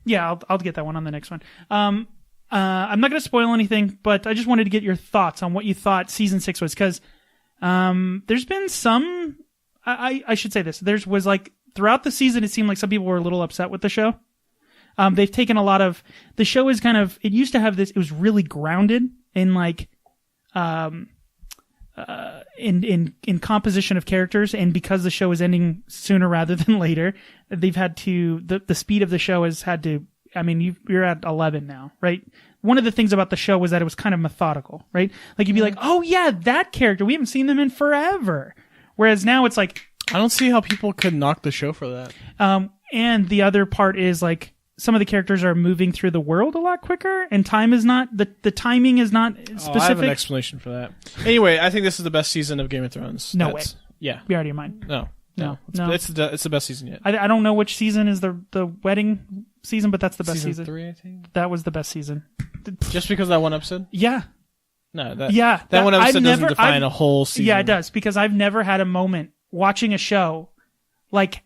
Yeah, I'll get that one on the next one. I'm not going to spoil anything, but I just wanted to get your thoughts on what you thought season 6 was, because there's been some. I should say this. Was like throughout the season, it seemed like some people were a little upset with the show. They've taken a lot of the show is kind of. It used to have this. It was really grounded in like. In composition of characters, and because the show is ending sooner rather than later, they've had to the speed of the show has had to. I mean, you're at 11 now, right? One of the things about the show was that it was kind of methodical, right? Like you'd be like, oh yeah, that character, we haven't seen them in forever. Whereas now it's like, I don't see how people could knock the show for that. And the other part is like, some of the characters are moving through the world a lot quicker, and time is not the timing is not specific. I have an explanation for that. Anyway, I think this is the best season of Game of Thrones. No way. Yeah. Be out of your mind. No. It's the best season yet. I don't know which season is the wedding season, but that's the best season. Season 3, I think. That was the best season. Just because of that one episode? Yeah. No. That one episode doesn't define a whole season. Yeah, it does, because I've never had a moment watching a show like,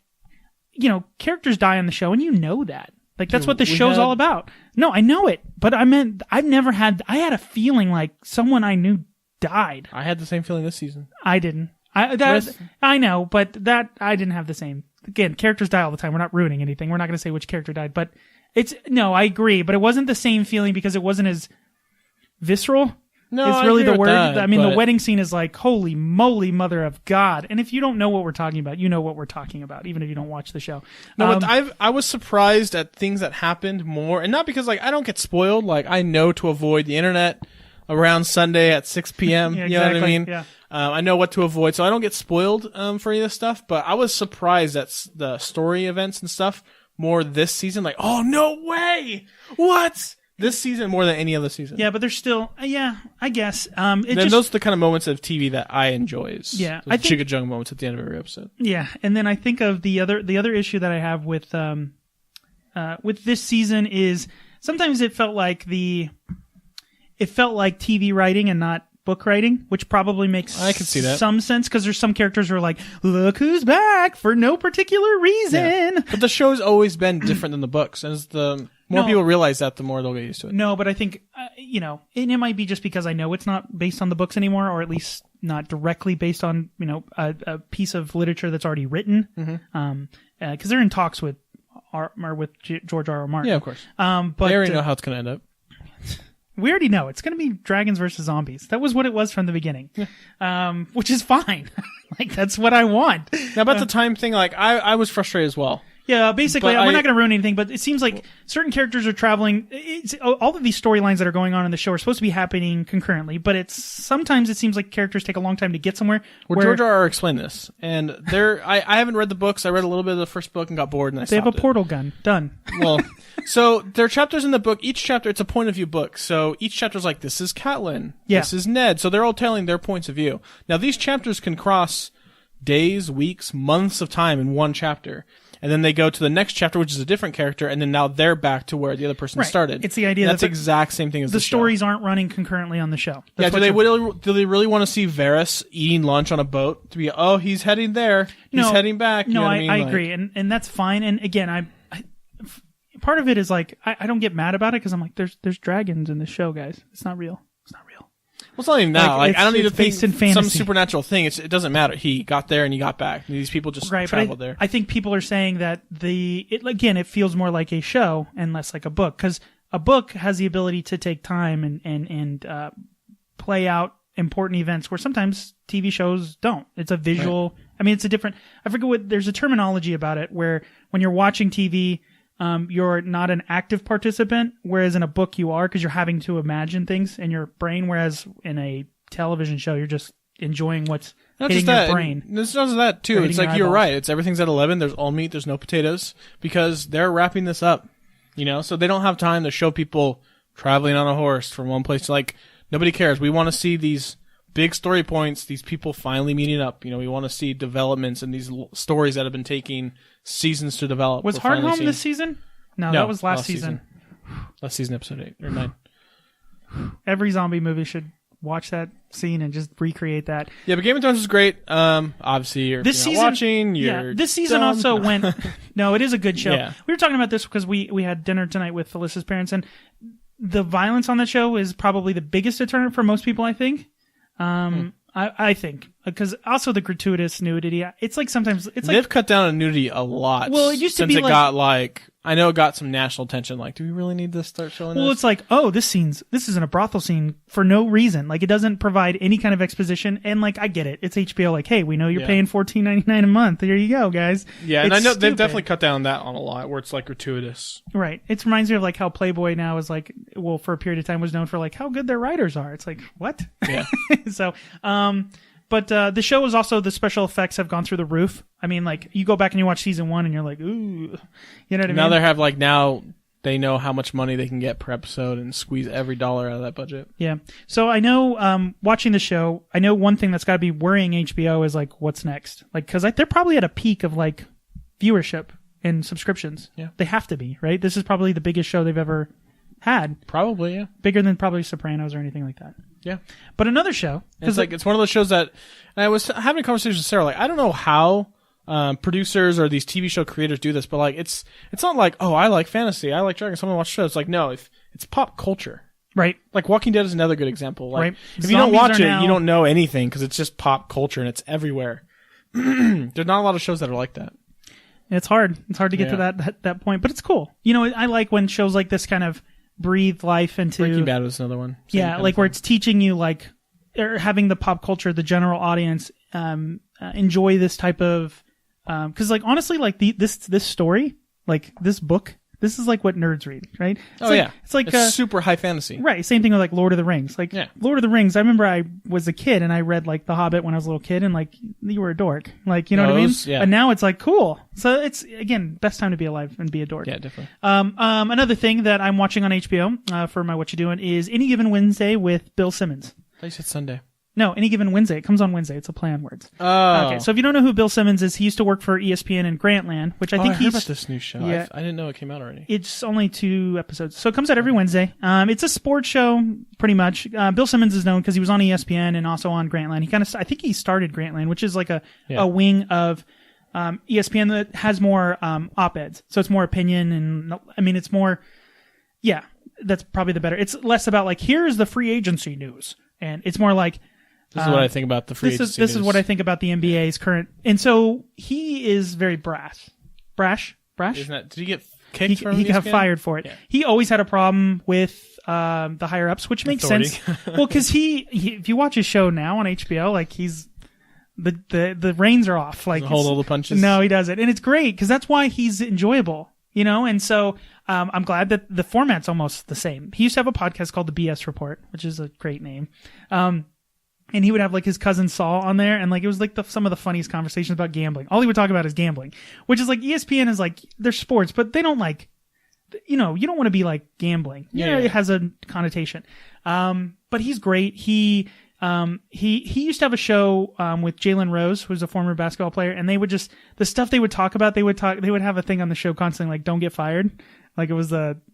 characters die on the show, and you know that. Like, that's what the show's all about. No, I know it, but I meant I had a feeling like someone I knew died. I had the same feeling this season. I didn't. I know, but that I didn't have the same. Again, characters die all the time. We're not ruining anything. We're not going to say which character died, but I agree, but it wasn't the same feeling because it wasn't as visceral. No, it's really the word. That, the wedding scene is like, holy moly, mother of God. And if you don't know what we're talking about, you know what we're talking about, even if you don't watch the show. No, but I was surprised at things that happened more, and not because like I don't get spoiled. Like I know to avoid the internet around Sunday at 6 p.m. Yeah, you know what I mean? Yeah. I know what to avoid, so I don't get spoiled for any of this stuff. But I was surprised at the story events and stuff more this season. Like, oh no way! What? This season more than any other season. Yeah, but there's still, I guess. Those are the kind of moments of TV that I enjoy. Yeah, I think Chicka-Jung moments at the end of every episode. Yeah, and then I think of the other issue that I have with this season is sometimes it felt like TV writing and not book writing, which probably makes I can see that. Some sense, because there's some characters who are like, look who's back for no particular reason. Yeah. But the show's always been different than the books, and as the more people realize that, the more they'll get used to it. No, but I think, and it might be just because I know it's not based on the books anymore, or at least not directly based on, a piece of literature that's already written. Because they're in talks with George R. R. Martin. Yeah, of course. But they already know how it's going to end up. We already know it's going to be dragons versus zombies. That was what it was from the beginning, which is fine. Like, that's what I want. Now, about the time thing, like, I was frustrated as well. Yeah, basically, we're not going to ruin anything, but it seems like certain characters are traveling. All of these storylines that are going on in the show are supposed to be happening concurrently, but sometimes it seems like characters take a long time to get somewhere. Well, George R. R. explained this, and I haven't read the books. I read a little bit of the first book and got bored, and I stopped. They have a portal gun. Done. Well, so there are chapters in the book. Each chapter, it's a point of view book. So each chapter is like, this is Catelyn. Yeah. This is Ned. So they're all telling their points of view. Now, these chapters can cross days, weeks, months of time in one chapter. And then they go to the next chapter, which is a different character, and then now they're back to where the other person started. It's the idea that's that the exact same thing as the stories aren't running concurrently on the show. That's do they really want to see Varys eating lunch on a boat to be, oh, he's heading there, he's heading back? You know what I mean? I agree, and that's fine. And again, I part of it is like I don't get mad about it because I'm like, there's dragons in this show, guys. It's not real. It's not real. Well, it's not even that. Like I don't need to think some fantasy. supernatural thing. It doesn't matter. He got there and he got back. These people just traveled there. I think people are saying that it feels more like a show and less like a book, because a book has the ability to take time and play out important events where sometimes TV shows don't. It's a visual. Right. I mean, it's a different. I forget what. There's a terminology about it where when you're watching TV. You're not an active participant, whereas in a book you are, because you're having to imagine things in your brain, whereas in a television show you're just enjoying what's hitting your brain. It's not that, too. It's like you're right. It's everything's at 11. There's all meat. There's no potatoes, because they're wrapping this up, so they don't have time to show people traveling on a horse from one place to, like, nobody cares. We want to see these big story points, these people finally meeting up. We want to see developments and these stories that have been taking seasons to develop. Was Hardhome this season? No, that was last season. Last season, episode 8 or 9. Every zombie movie should watch that scene and just recreate that. Yeah, but Game of Thrones is great. Obviously, you're not watching. This season dumb. also went. No, it is a good show. Yeah. We were talking about this because we had dinner tonight with Felicia's parents, and the violence on that show is probably the biggest deterrent for most people, I think. I think, because also the gratuitous nudity. It's like sometimes it's like they've cut down on nudity a lot. Well, it used to be since it got like I know it got some national attention. Like, do we really need to start showing this? Well, it's like, oh, this isn't a brothel scene for no reason. Like, it doesn't provide any kind of exposition. And like, I get it. It's HBO. Like, hey, we know you're paying $14.99 a month. There you go, guys. Yeah, and I know they've definitely cut down that on a lot, where it's like gratuitous. Right. It reminds me of like how Playboy now is like, well, for a period of time was known for like how good their writers are. It's like, what? Yeah. So, but the show is also, the special effects have gone through the roof. I mean, like, you go back and you watch season 1 and you're like, ooh, you know what I mean? Now they have like, now they know how much money they can get per episode and squeeze every dollar out of that budget. Yeah. So I know, watching the show, I know one thing that's got to be worrying HBO is like, what's next? Like, cause they're probably at a peak of like viewership and subscriptions. Yeah. They have to be, right? This is probably the biggest show they've ever had. Probably, yeah. Bigger than probably Sopranos or anything like that. Yeah. But another show. It's like, it's one of those shows that, and I was having a conversation with Sarah, like, I don't know how producers or these TV show creators do this, but like, it's not like, oh, I like fantasy, I like dragons, someone watch shows. It's like, no, it's pop culture. Right. Like, Walking Dead is another good example. Like, right. If you don't watch it, you don't know anything, because it's just pop culture and it's everywhere. There's not a lot of shows that are like that. It's hard. It's hard to get to that point, but it's cool. I like when shows like this kind of breathe life into. Breaking Bad was another one. Yeah, like where it's teaching you, like, or having the pop culture, the general audience enjoy this type of, because like honestly, like this story, like this book, this is like what nerds read, right? It's it's super high fantasy, right? Same thing with like Lord of the Rings. Like Lord of the Rings, I remember I was a kid and I read like The Hobbit when I was a little kid, and like you were a dork, like, you know what I mean? Yeah. And now it's like cool. So it's, again, best time to be alive and be a dork. Yeah, definitely. Another thing that I'm watching on HBO for my What You Doing is Any Given Wednesday with Bill Simmons. I thought you said Sunday. No, Any Given Wednesday. It comes on Wednesday. It's a play on words. Oh. Okay, so if you don't know who Bill Simmons is, he used to work for ESPN in Grantland, which I think heard about this new show. Yeah, I didn't know it came out already. It's only 2 episodes. So it comes out every Wednesday. It's a sports show, pretty much. Bill Simmons is known because he was on ESPN and also on Grantland. I think he started Grantland, which is like a wing of ESPN that has more op-eds. So it's more opinion, and I mean, it's more, that's probably the better. It's less about like, here's the free agency news. And it's more like, this is what I think about the free agency This is what I think about the NBA's current. And so he is very brash. Brash? Isn't that, did he get kicked from He ESPN? got fired for it. Yeah. He always had a problem with the higher ups, which makes sense. Well, because he, if you watch his show now on HBO, like he's the reins are off. Like, hold all the punches. No, he doesn't, and it's great because that's why he's enjoyable. And so I'm glad that the format's almost the same. He used to have a podcast called The BS Report, which is a great name. And he would have like his cousin Saul on there, and like it was like some of the funniest conversations about gambling. All he would talk about is gambling, which is like ESPN is like, they're sports, but they don't like, you don't want to be like gambling. It has a connotation. But he's great. He He used to have a show with Jalen Rose, who's a former basketball player, and they would just the stuff they would talk about. They would have a thing on the show constantly like "Don't get fired," like it was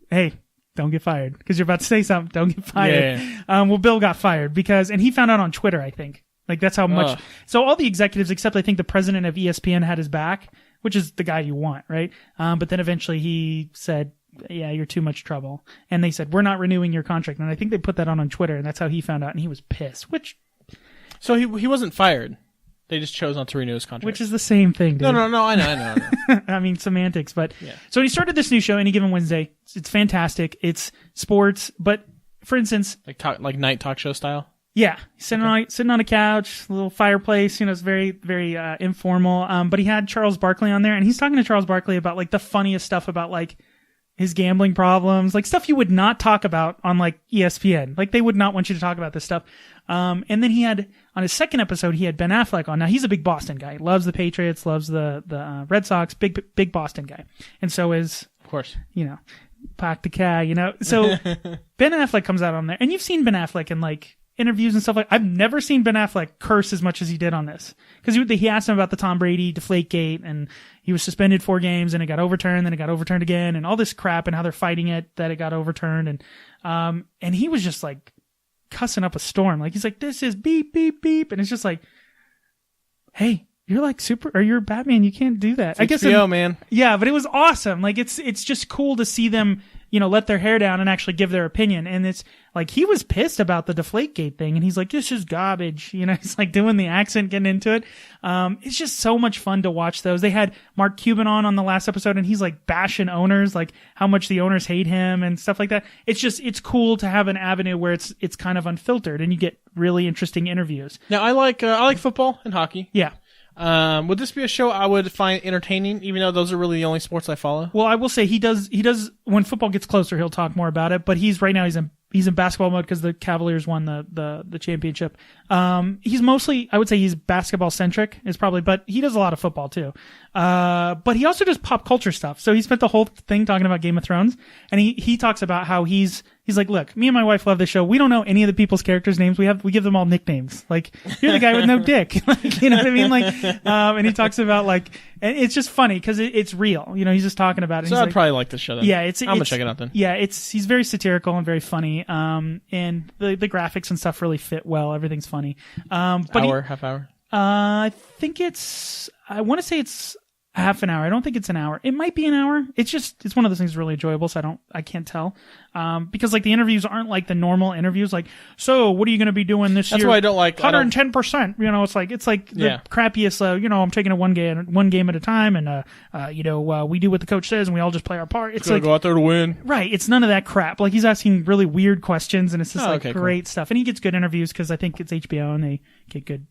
hey. Don't get fired because you're about to say something. Don't get fired. Yeah. Well, Bill got fired and he found out on Twitter, I think. Like that's how much. So all the executives, except I think the president of ESPN had his back, which is the guy you want, right? But then eventually he said, yeah, you're too much trouble. And they said, we're not renewing your contract. And I think they put that on Twitter and that's how he found out. And he was pissed, So he wasn't fired. They just chose not to renew his contract. Which is the same thing, dude. No, I know. I mean, semantics, but yeah. So he started this new show, Any Given Wednesday. It's fantastic. It's sports, but for instance, like night talk show style. Yeah, sitting on a couch, a little fireplace. It's very, very informal. But he had Charles Barkley on there, and he's talking to Charles Barkley about like the funniest stuff about like his gambling problems, like stuff you would not talk about on like ESPN. Like they would not want you to talk about this stuff. And then he had on his second episode, he had Ben Affleck on. Now he's a big Boston guy, loves the Patriots, loves the Red Sox, big Boston guy, and so is of course Pac the cat, So Ben Affleck comes out on there, and you've seen Ben Affleck in like interviews and stuff like. I've never seen Ben Affleck curse as much as he did on this because he asked him about the Tom Brady Deflategate, and he was suspended 4 games, and it got overturned, then it got overturned again, and all this crap, and how they're fighting it that it got overturned, and he was just like cussing up a storm, like he's like, this is beep beep beep, and it's just like, hey, you're like you're Batman, you can't do that. I guess HBO, man. Yeah, but it was awesome. Like it's just cool to see them, let their hair down and actually give their opinion. And it's like he was pissed about the Deflategate thing, and he's like, this is garbage. He's like doing the accent, getting into it. It's just so much fun to watch those. They had Mark Cuban on the last episode, and he's like bashing owners, like how much the owners hate him and stuff like that. It's cool to have an avenue where it's kind of unfiltered and you get really interesting interviews. Now I like football and hockey. Yeah. Would this be a show I would find entertaining, even though those are really the only sports I follow? Well, I will say he does when football gets closer, he'll talk more about it, but he's in basketball mode because the Cavaliers won the championship. He's mostly, I would say he's basketball centric is probably, but he does a lot of football too. But he also does pop culture stuff. So he spent the whole thing talking about Game of Thrones, and he talks about how he's like, look, me and my wife love this show. We don't know any of the people's characters' names. We give them all nicknames. Like, you're the guy with no dick. Like, you know what I mean? Like, and he talks about like, and it's just funny because it's real. He's just talking about it. So I'd probably like this show then. Yeah, I'm gonna check it out then. Yeah, he's very satirical and very funny. And the graphics and stuff really fit well. Everything's funny. But half hour? I think I want to say it's half an hour. I don't think it's an hour. It might be an hour. It's one of those things really enjoyable. So I can't tell. Because like the interviews aren't like the normal interviews. Like, so what are you going to be doing this year? That's why I don't like 110%. It's like the crappiest. I'm taking it one game at a time, and we do what the coach says, and we all just play our part. It's like go out there to win. Right. It's none of that crap. Like he's asking really weird questions, and it's just great stuff. And he gets good interviews because I think it's HBO, and they get good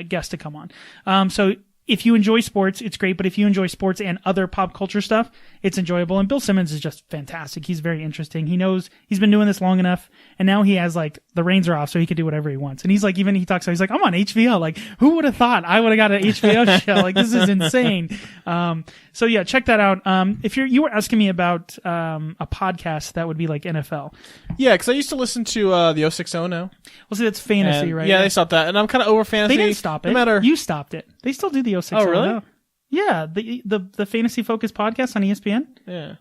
guests to come on. So if you enjoy sports, it's great. But if you enjoy sports and other pop culture stuff, it's enjoyable. And Bill Simmons is just fantastic. He's very interesting. He knows he's been doing this long enough, and now he has like the reins are off, so he can do whatever he wants. And he's like, he talks about, he's like, I'm on HBO. Like, who would have thought I would have got an HBO show? Like, this is insane. So yeah, check that out. If you were asking me about a podcast that would be like NFL. Yeah, because I used to listen to the 060 now. Well, see, that's fantasy, right? Yeah, they stopped that, and I'm kind of over fantasy. They didn't stop it. No matter. You stopped it. They still do the 060. Oh, really? Now. Yeah, the fantasy focused podcast on ESPN.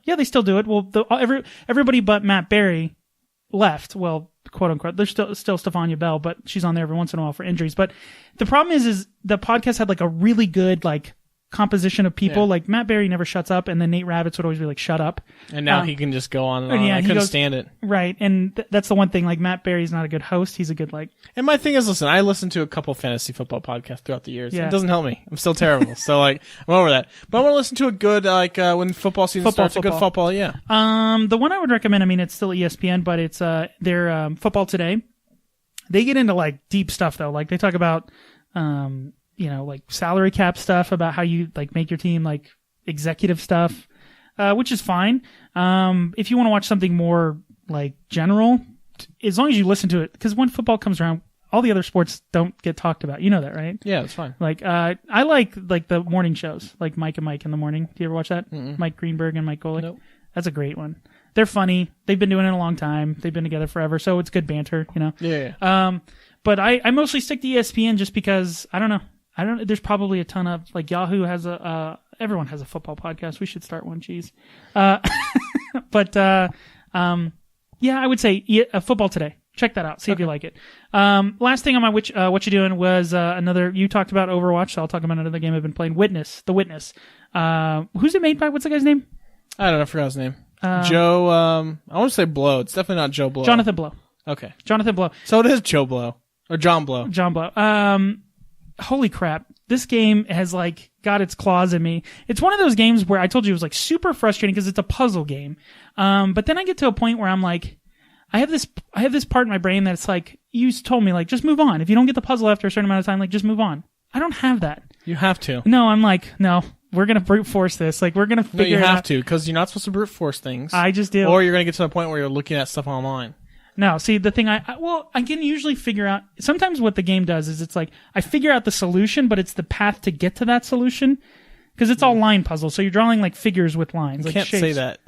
Yeah, they still do it. Well, everybody but Matt Berry left. Well, quote unquote. There's still Stefania Bell, but she's on there every once in a while for injuries. But the problem is the podcast had like a really good like composition of people. Yeah. Like Matt Berry never shuts up, and then Nate Ravitz would always be like, "Shut up." And now he can just go on and on. Yeah, I couldn't stand it. Right, and that's the one thing. Like Matt Berry's not a good host. He's a good like. And my thing is, listen, I listened to a couple fantasy football podcasts throughout the years. Yeah. It doesn't help me. I'm still terrible. So like, I'm over that. But I want to listen to a good when football season starts. A good football, yeah. The one I would recommend. I mean, it's still ESPN, but it's their Football Today. They get into like deep stuff though. Like they talk about like salary cap stuff, about how you like make your team, like executive stuff, which is fine. If you want to watch something more like general, as long as you listen to it, because when football comes around, all the other sports don't get talked about. You know that, right? Yeah, that's fine. Like, I like the morning shows, like Mike and Mike in the morning. Do you ever watch that? Mm-mm. Mike Greenberg and Mike Golick? Nope. That's a great one. They're funny. They've been doing it a long time. They've been together forever, so it's good banter, you know. Yeah. But I mostly stick to ESPN just because I don't know. There's probably a ton of like Yahoo has everyone has a football podcast. We should start one. Jeez. Yeah, I would say Football Today. Check that out. See if you like it. Last thing on my what you doing was another. You talked about Overwatch, so I'll talk about another game I've been playing. The Witness. Who's it made by? What's the guy's name? I don't know. I forgot his name. Joe. I want to say Blow. It's definitely not Joe Blow. Jonathan Blow. Okay. Jonathan Blow. So it is Joe Blow or John Blow. John Blow. Holy crap. This game has like got its claws in me. It's one of those games where I told you it was like super frustrating because it's a puzzle game. But then I get to a point where I'm like, I have this part in my brain that's like, you told me like, just move on. If you don't get the puzzle after a certain amount of time, like just move on. I don't have that. You have to. No, I'm like, no, we're going to brute force this. Like we're going to figure it out. You have to because you're not supposed to brute force things. I just do. Or you're going to get to the point where you're looking at stuff online. No, see, the thing I can usually figure out, sometimes what the game does is it's like, I figure out the solution, but it's the path to get to that solution. Because it's all line puzzles, so you're drawing like figures with lines. You like can't shapes. say that.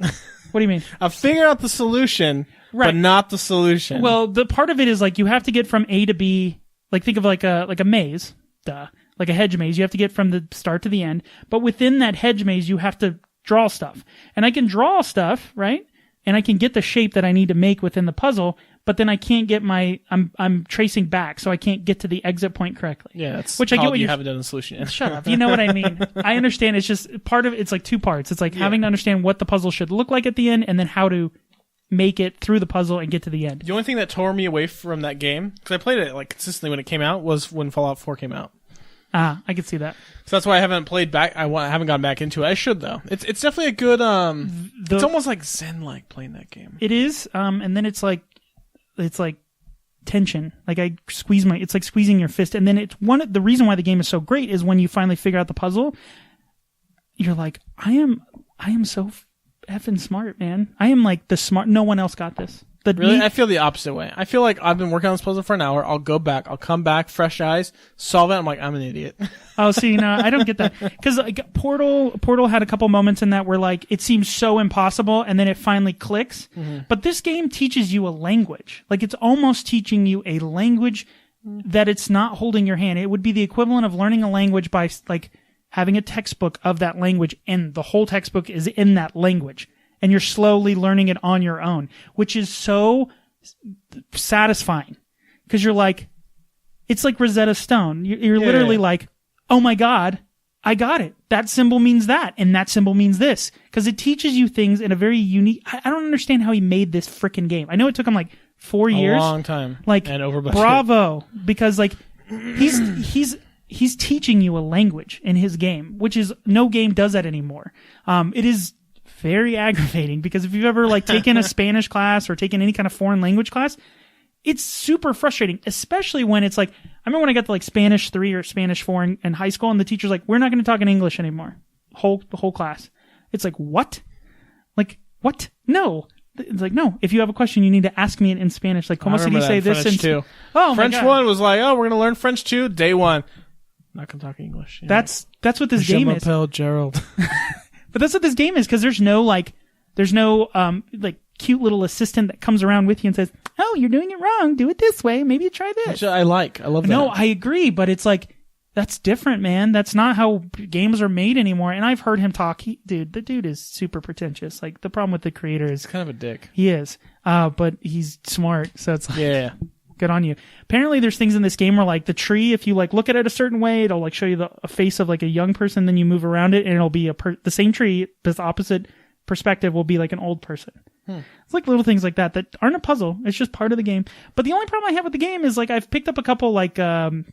What do you mean? I figure out the solution, right, but not the solution. Well, the part of it is like you have to get from A to B, like think of like a maze, like a hedge maze. You have to get from the start to the end, but within that hedge maze, you have to draw stuff. And I can draw stuff, right? And I can get the shape that I need to make within the puzzle, but then I can't get I'm tracing back, so I can't get to the exit point correctly. Yeah, that's which I get what you haven't done the solution yet. Shut up. You know what I mean. I understand. It's just part of it's like two parts. It's like having to understand what the puzzle should look like at the end and then how to make it through the puzzle and get to the end. The only thing that tore me away from that game, because I played it like consistently when it came out, was when Fallout 4 came out. I could see that. So that's why I haven't played back. I haven't gone back into it. I should though. It's definitely a good. It's almost like Zen-like playing that game. It is. And then it's like tension. Like it's like squeezing your fist. And then the reason why the game is so great is when you finally figure out the puzzle, you're like, I am so effing smart, man. I am like the smart. No one else got this. Really? I feel the opposite way. I feel like I've been working on this puzzle for an hour. I'll go back. I'll come back, fresh eyes, solve it. I'm like, I'm an idiot. Oh, see, no, I don't get that. Because like, Portal had a couple moments in that where like it seems so impossible, and then it finally clicks. Mm-hmm. But this game teaches you a language. Like it's almost teaching you a language that it's not holding your hand. It would be the equivalent of learning a language by like having a textbook of that language, and the whole textbook is in that language. And you're slowly learning it on your own, which is so satisfying. Because you're like, it's like Rosetta Stone. You're literally like, oh my God, I got it. That symbol means that, and that symbol means this. Because it teaches you things in a very unique... I don't understand how he made this frickin' game. I know it took him like 4 years. A long time. Like, and over budget. Bravo. Because like, he's teaching you a language in his game, which is, no game does that anymore. It is very aggravating because if you've ever like taken a Spanish class or taken any kind of foreign language class, it's super frustrating, especially when it's like, I remember when I got to like Spanish 3 or Spanish 4 in high school and the teacher's like, we're not going to talk in English anymore. The whole class. It's like, what? Like, what? No. It's like, no, if you have a question, you need to ask me in Spanish. Like, como se dice this? French 2. Oh, French my God. 1 was like, oh, we're going to learn French 2, day 1. Not going to talk English. Yeah. That's what this game is. Gerald. But that's what this game is, because there's no like cute little assistant that comes around with you and says, oh, you're doing it wrong. Do it this way. Maybe try this. Which I like. I love that. No, I agree, but it's like, that's different, man. That's not how games are made anymore. And I've heard him talk. The dude is super pretentious. Like, the problem with the creator is... He's kind of a dick. He is. But he's smart, so it's like... Yeah. Good on you. Apparently there's things in this game where like the tree, if you like look at it a certain way, it'll like show you a face of like a young person, then you move around it and it'll be the same tree, but the opposite perspective will be like an old person. It's like little things like that aren't a puzzle. It's just part of the game. But the only problem I have with the game is like I've picked up a couple like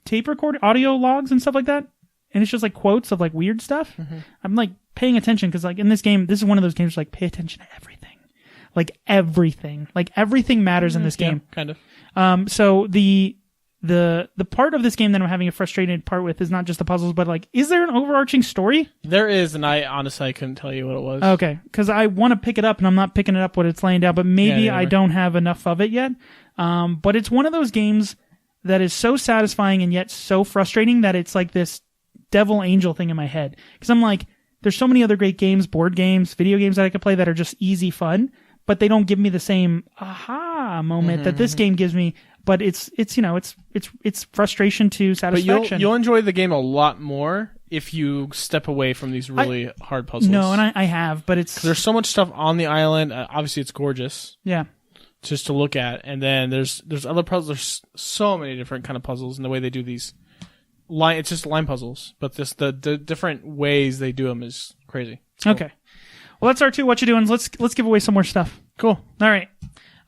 tape record audio logs and stuff like that, and it's just like quotes of like weird stuff. Mm-hmm. I'm like paying attention because like in this game, this is one of those games where, like, pay attention to everything. Like everything matters in this game. Kind of. So the part of this game that I'm having a frustrated part with is not just the puzzles, but like, is there an overarching story? There is, and I honestly couldn't tell you what it was. Okay, because I want to pick it up, and I'm not picking it up when it's laying down, but maybe I don't have enough of it yet. But it's one of those games that is so satisfying and yet so frustrating that it's like this devil angel thing in my head. Because I'm like, there's so many other great games, board games, video games that I could play that are just easy fun. but they don't give me the same aha moment that this game gives me. But it's frustration to satisfaction. But you'll enjoy the game a lot more if you step away from these really hard puzzles. No, and I have, but it's... There's so much stuff on the island. Obviously, it's gorgeous. Yeah. Just to look at. And then there's other puzzles. There's so many different kind of puzzles and the way they do these. It's just line puzzles. But the different ways they do them is crazy. Cool. Okay. Well, that's our 2 What You Doing. Let's give away some more stuff. Cool. All right.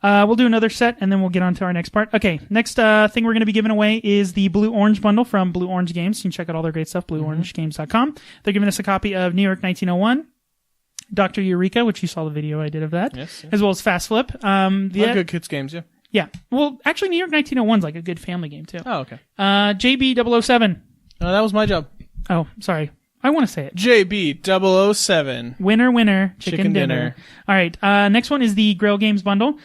We'll do another set, and then we'll get on to our next part. Okay, next thing we're going to be giving away is the Blue Orange bundle from Blue Orange Games. You can check out all their great stuff, blueorangegames.com. They're giving us a copy of New York 1901, Dr. Eureka, which you saw the video I did of that, yes. as well as Fast Flip. Good kids games, yeah. Yeah. Well, actually, New York 1901 is like a good family game, too. Oh, okay. JB007. Oh, that was my job. Oh, sorry. I want to say it. JB007. Winner, chicken dinner. All right. Next one is the Grail Games bundle.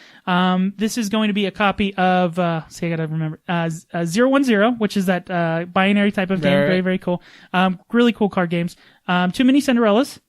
This is going to be a copy of, I gotta remember, 010, which is that, binary type of game. Very, very cool. Really cool card games. 2 mini Cinderellas.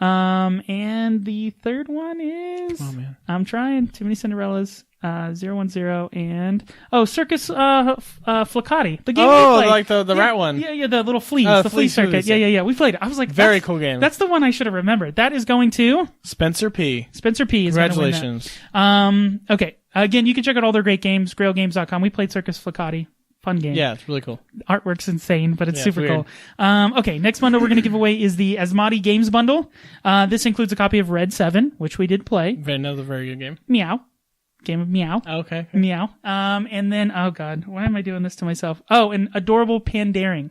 And the third one is, oh man, I'm trying. 2 mini Cinderellas. 010 and Circus Flaccati, the game we played. Like the rat one. Yeah, the little fleas, the flea circuit. Fleas. Yeah. We played it. I was like, very cool game. That's the one I should have remembered. That is going to Spencer P. Spencer P. is Congratulations. Okay. Again, you can check out all their great games, grailgames.com. We played Circus Flaccati. Fun game. Yeah, it's really cool. Artwork's insane, but it's super cool. Okay, next bundle we're going to give away is the Asmati Games bundle. This includes a copy of Red 7, which we did play. Another very good game. Meow. Game of Meow. Okay. Meow. And then, oh god, why am I doing this to myself? Oh, and Adorable Pandaring.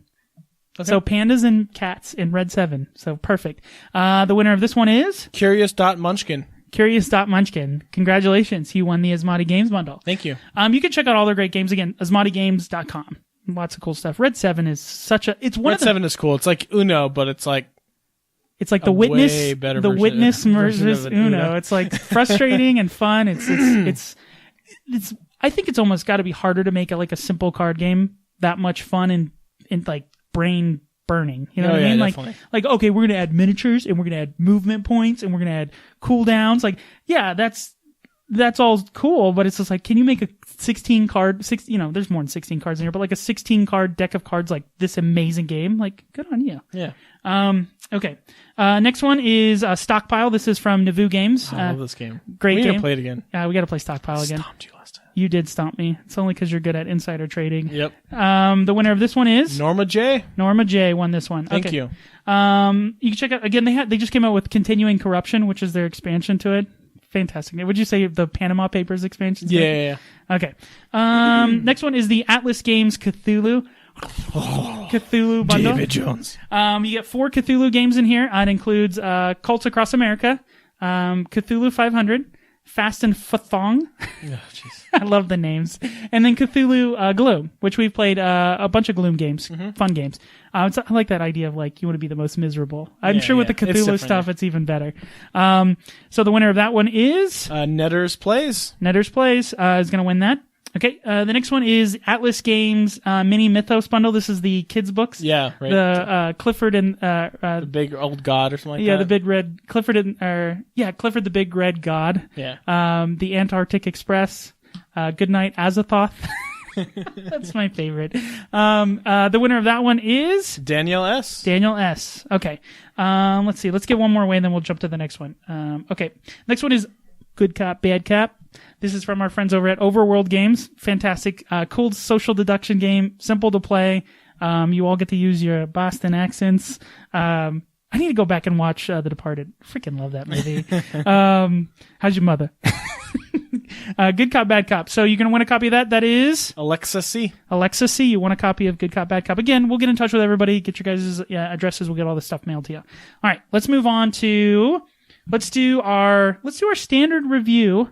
Okay. So pandas and cats in Red 7. So perfect. The winner of this one is Curious.Munchkin. Curious.Munchkin. Congratulations. You won the Asmati Games bundle. Thank you. You can check out all their great games again, asmatigames.com. Lots of cool stuff. Red 7 is Red 7 is cool. It's like Uno, but it's like the Witness, way better the Witness versus Uno. It's like frustrating and fun. It's I think it's almost got to be harder to make like a simple card game that much fun and like brain burning. You know what I mean? Definitely. Like, okay, we're going to add miniatures and we're going to add movement points and we're going to add cooldowns. Like, yeah, that's all cool, but it's just like, can you make a 16 card, there's more than 16 cards in here, but like a 16 card deck of cards like this amazing game? Like, good on you. Yeah. Okay. Next one is Stockpile. This is from Navu Games. I love this game. Great game. We gotta play it again. We gotta play Stockpile again. Stomped you last time. You did stomp me. It's only because you're good at insider trading. Yep. The winner of this one is Norma J. Norma J won this one. Thank okay. you. You can check out again. They just came out with Continuing Corruption, which is their expansion to it. Fantastic. Would you say the Panama Papers expansion? Yeah. Okay. Next one is the Atlas Games Cthulhu. Cthulhu bundle. David Jones. You get 4 Cthulhu games in here. It includes Cults Across America, Cthulhu 500, Fast and Fathong. Oh, I love the names. And then Cthulhu Gloom, which we've played a bunch of Gloom games, fun games. I like that idea of like you want to be the most miserable. I'm sure with the Cthulhu stuff, it's even better. So the winner of that one is Netters Plays. Netters Plays is going to win that. Okay, the next one is Atlas Games Mini Mythos bundle. This is the kids' books. Yeah, right. The Clifford and the Big Old God or something like that. Yeah, the Big Red Clifford Clifford the Big Red God. Yeah. The Antarctic Express. Goodnight Azathoth. That's my favorite. The winner of that one is Daniel S. Daniel S. Okay. Let's see. Let's get one more away and then we'll jump to the next one. Okay. Next one is Good Cop, Bad Cop. This is from our friends over at Overworld Games. Fantastic, cool social deduction game, simple to play. You all get to use your Boston accents. I need to go back and watch The Departed. Freaking love that movie. How's your mother? Good Cop, Bad Cop. So you're going to win a copy of that. That is Alexa C. Alexa C. You want a copy of Good Cop, Bad Cop. Again, we'll get in touch with everybody. Get your guys' addresses. We'll get all this stuff mailed to you. All right, let's move on to let's do our standard review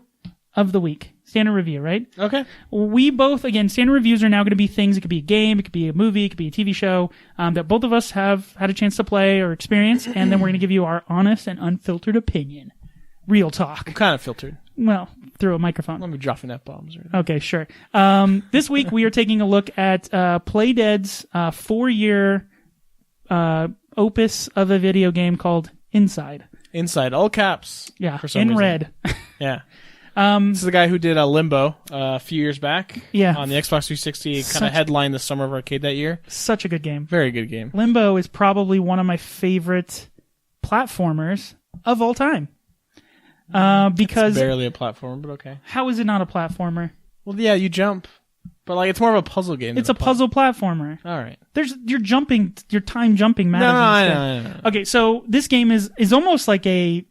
of the week. Standard review, right? Okay. We both, again, standard reviews are now going to be things. It could be a game, it could be a movie, it could be a TV show that both of us have had a chance to play or experience, and then we're going to give you our honest and unfiltered opinion. Real talk. I'm kind of filtered. Well, through a microphone. Let me dropping F-bombs. Okay, sure. This week we are taking a look at Playdead's 4-year opus of a video game called Inside. Inside, all caps. Yeah, for some in reason. red. Yeah. This is the guy who did Limbo a few years back. Yeah. On the Xbox 360. Kind of headlined the Summer of Arcade that year. Such a good game. Very good game. Limbo is probably one of my favorite platformers of all time. Because it's barely a platformer, but okay. How is it not a platformer? Well, yeah, you jump, but like it's more of a puzzle game. It's a puzzle platformer. All right. You're jumping. Your time jumping matters. No, I know. Okay, so this game is almost like a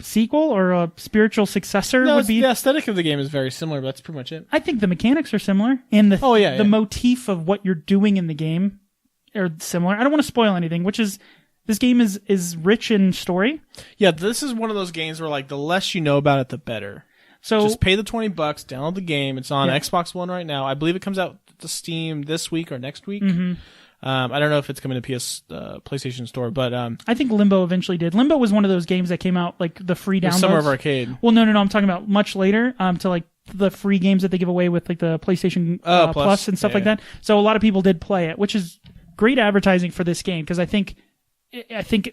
sequel or a spiritual successor. No, would be. The aesthetic of the game is very similar, but that's pretty much it. I think the mechanics are similar, and the motif of what you're doing in the game are similar. I don't want to spoil anything, which is. This game is rich in story. Yeah, this is one of those games where like the less you know about it, the better. So just pay the $20, download the game. It's on Xbox One right now. I believe it comes out to Steam this week or next week. Mm-hmm. I don't know if it's coming to PlayStation Store, but I think Limbo eventually did. Limbo was one of those games that came out like the free downloads. Summer of Arcade. Well, no, I'm talking about much later. To like the free games that they give away with like the PlayStation Plus and stuff like that. So a lot of people did play it, which is great advertising for this game because I think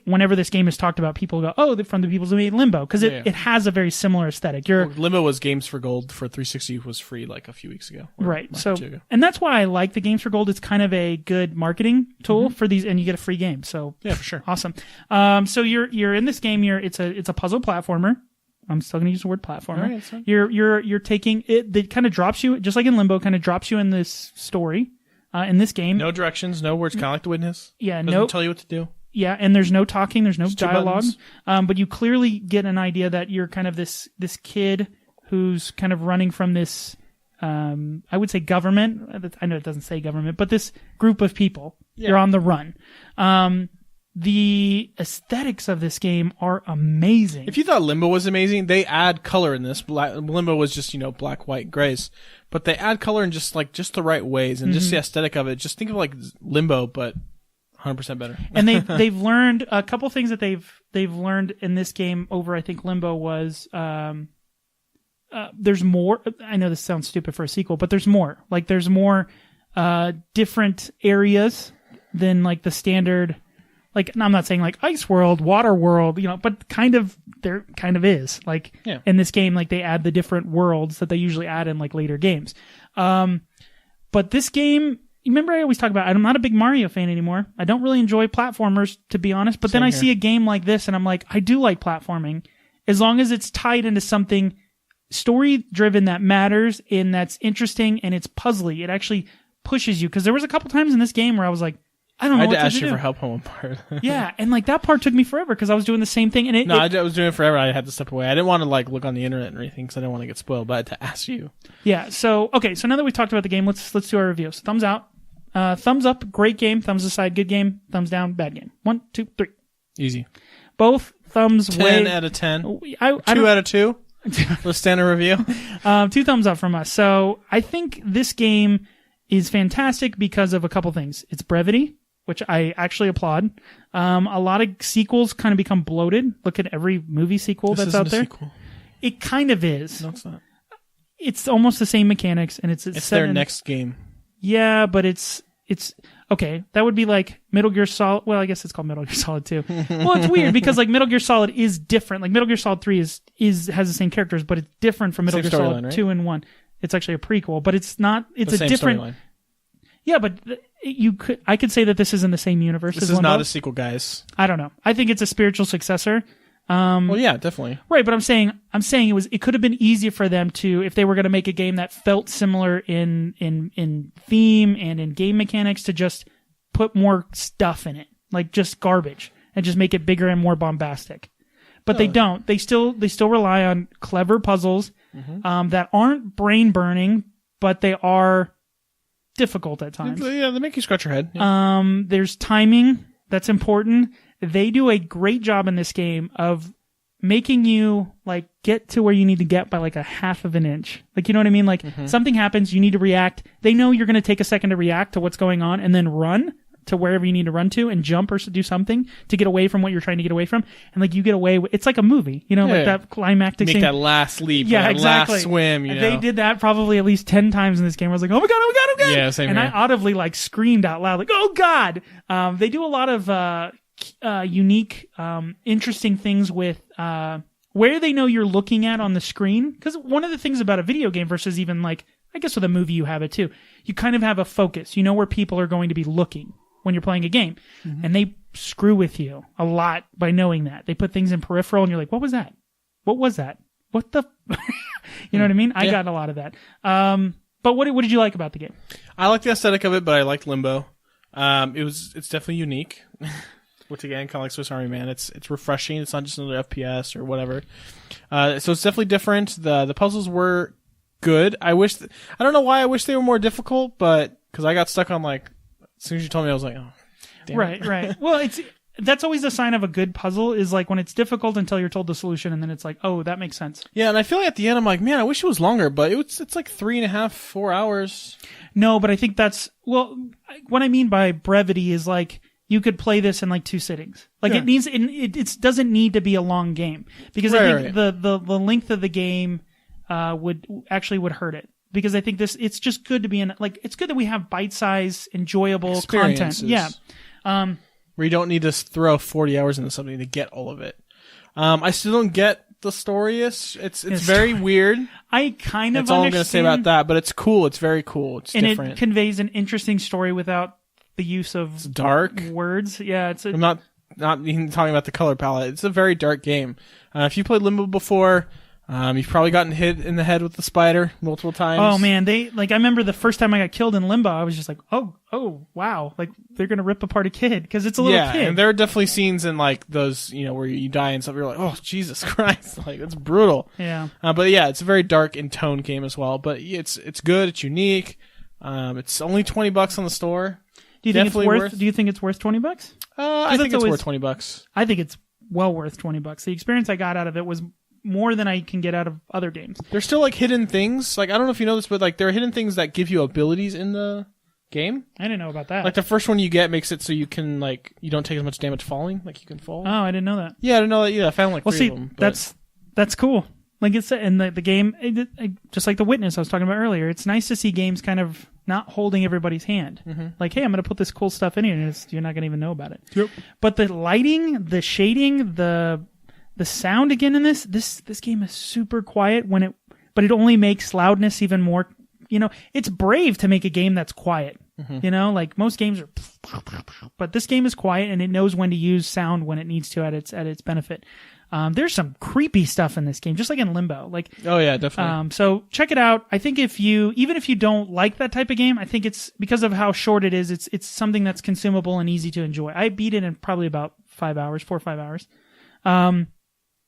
whenever this game is talked about, people go, "Oh, they're from the people who made Limbo," because it has a very similar aesthetic. Limbo was Games for Gold for 360 was free like a few weeks ago, right? So, and that's why I like the Games for Gold. It's kind of a good marketing tool for these, and you get a free game. So yeah, for sure, awesome. So you're in this game. It's a puzzle platformer. I'm still going to use the word platformer. Right, you're taking it. It kind of drops you, just like in Limbo, kind of drops you in this story. In this game, no directions, no words, kind of like The Witness. Yeah, doesn't tell you what to do. Yeah, and there's no talking, there's no Just dialogue, but you clearly get an idea that you're kind of this kid who's kind of running from this, I would say government. I know it doesn't say government, but this group of people. Yeah. You're on the run. The aesthetics of this game are amazing. If you thought Limbo was amazing, they add color in this. Limbo was just black, white, grays, but they add color in just the right ways, and just the aesthetic of it. Just think of like Limbo, but 100% better. And they've learned a couple things that they've learned in this game over I think Limbo was there's more. I know this sounds stupid for a sequel, but there's more. Like there's more different areas than like the standard. Like I'm not saying like Ice World, Water World, but there kind of is. Like in this game, like they add the different worlds that they usually add in like later games. But this game. Remember I always talk about I'm not a big Mario fan anymore. I don't really enjoy platformers, to be honest. But then I see a game like this, and I'm like, I do like platforming. As long as it's tied into something story-driven that matters, and that's interesting, and it's puzzly. It actually pushes you. Because there was a couple times in this game where I was like, I don't know what to do. I had to ask you for help on one part. Yeah, and like that part took me forever because I was doing the same thing. And I was doing it forever. I had to step away. I didn't want to like look on the internet or anything because I didn't want to get spoiled. But I had to ask you. Yeah. So so now that we've talked about the game, let's do our review. So thumbs out. Thumbs up, great game. Thumbs aside, good game. Thumbs down, bad game. 1, 2, 3. Easy. Both thumbs 10 out of 10. 2 out of 2. Let's stand a review. 2 thumbs up from us. So I think this game is fantastic because of a couple things. It's brevity, which I actually applaud. A lot of sequels kind of become bloated. Look at every movie sequel that's out there. Sequel. It kind of is. No, it's not. It's almost the same mechanics, and it's their next game. Yeah, but it's okay. That would be like Metal Gear Solid. Well, I guess it's called Metal Gear Solid 2. Well, it's weird because like Metal Gear Solid is different. Like Metal Gear Solid 3 has the same characters, but it's different from Metal Gear Solid 2 and 1. It's actually a prequel, but it's not. It's a different. Storyline. Yeah, but I could say that this is in the same universe. This is not a sequel, guys. I don't know. I think it's a spiritual successor. Well, yeah, definitely. Right, but I'm saying it could have been easier for them to, if they were going to make a game that felt similar in theme and in game mechanics, to just put more stuff in it, like just garbage, and just make it bigger and more bombastic. But they don't. They still rely on clever puzzles that aren't brain burning, but they are difficult at times. Yeah, they make you scratch your head. Yeah. There's timing that's important. They do a great job in this game of making you like get to where you need to get by like a half of an inch. Like, you know what I mean? Like something happens, you need to react. They know you're going to take a second to react to what's going on and then run to wherever you need to run to and jump or do something to get away from what you're trying to get away from. And like you get away with, it's like a movie, that climactic scene. Make that last leap, last swim, They did that probably at least 10 times in this game. I was like, oh my God, oh my God, oh my God. Yeah, same and here. I audibly like screamed out loud, like, oh God. They do a lot of, unique, interesting things with where they know you're looking at on the screen. Because one of the things about a video game versus even like, I guess with a movie you have it too, you kind of have a focus. You know where people are going to be looking when you're playing a game. Mm-hmm. And they screw with you a lot by knowing that. They put things in peripheral and you're like, what was that? What was that? What the... You know what I mean? I got a lot of that. But what did you like about the game? I like the aesthetic of it, but I liked Limbo. It's definitely unique. Which again, kind of like Swiss Army Man, it's refreshing. It's not just another FPS or whatever. So it's definitely different. The puzzles were good. I don't know why I wish they were more difficult, but because I got stuck on like as soon as you told me, I was like, oh, damn. Right. Well, that's always a sign of a good puzzle is like when it's difficult until you're told the solution, and then it's like, oh, that makes sense. Yeah, and I feel like at the end I'm like, man, I wish it was longer, but it's like 3.5, 4 hours. No, but I think what I mean by brevity is like. You could play this in like 2 sittings. Like it doesn't need to be a long game because I think the length of the game would hurt it because I think it's just good to be in like it's good that we have bite-sized enjoyable content. Yeah. Where you don't need to throw 40 hours into something to get all of it. I still don't get the story. It's very weird. I kind of That's all I'm going to say about that, but it's cool. It's very cool. It's different. It conveys an interesting story without the use of dark words. Yeah, I'm not even talking about the color palette. It's a very dark game. If you played Limbo before, you've probably gotten hit in the head with the spider multiple times. Oh man, I remember the first time I got killed in Limbo, I was just like, oh wow, like they're gonna rip apart a kid because it's a little kid. Yeah, and there are definitely scenes in like those, where you die and stuff. You're like, oh Jesus Christ, like it's brutal. Yeah. But yeah, it's a very dark in tone game as well. But it's good. It's unique. It's only $20 on the store. Do you think it's worth? Do you think it's worth $20? I think it's worth $20. I think it's well worth $20. The experience I got out of it was more than I can get out of other games. There's still like hidden things. Like I don't know if you know this, but like there are hidden things that give you abilities in the game. I didn't know about that. Like the first one you get makes it so you can you don't take as much damage falling. Like you can fall. Oh, I didn't know that. Yeah, I didn't know that. Yeah, I found like 3 of them. That's cool. Like it's in the game, just like The Witness I was talking about earlier. It's nice to see games kind of not holding everybody's hand. Mm-hmm. Like, hey, I'm going to put this cool stuff in here, and you're not going to even know about it. Yep. But the lighting, the shading, the sound again in this game is super quiet but it only makes loudness even more. It's brave to make a game that's quiet. Mm-hmm. Like most games are, but this game is quiet and it knows when to use sound when it needs to at its benefit. There's some creepy stuff in this game, just like in Limbo. Oh yeah, definitely. So check it out. I think even if you don't like that type of game, I think it's because of how short it is. It's something that's consumable and easy to enjoy. I beat it in probably about 4 or 5 hours.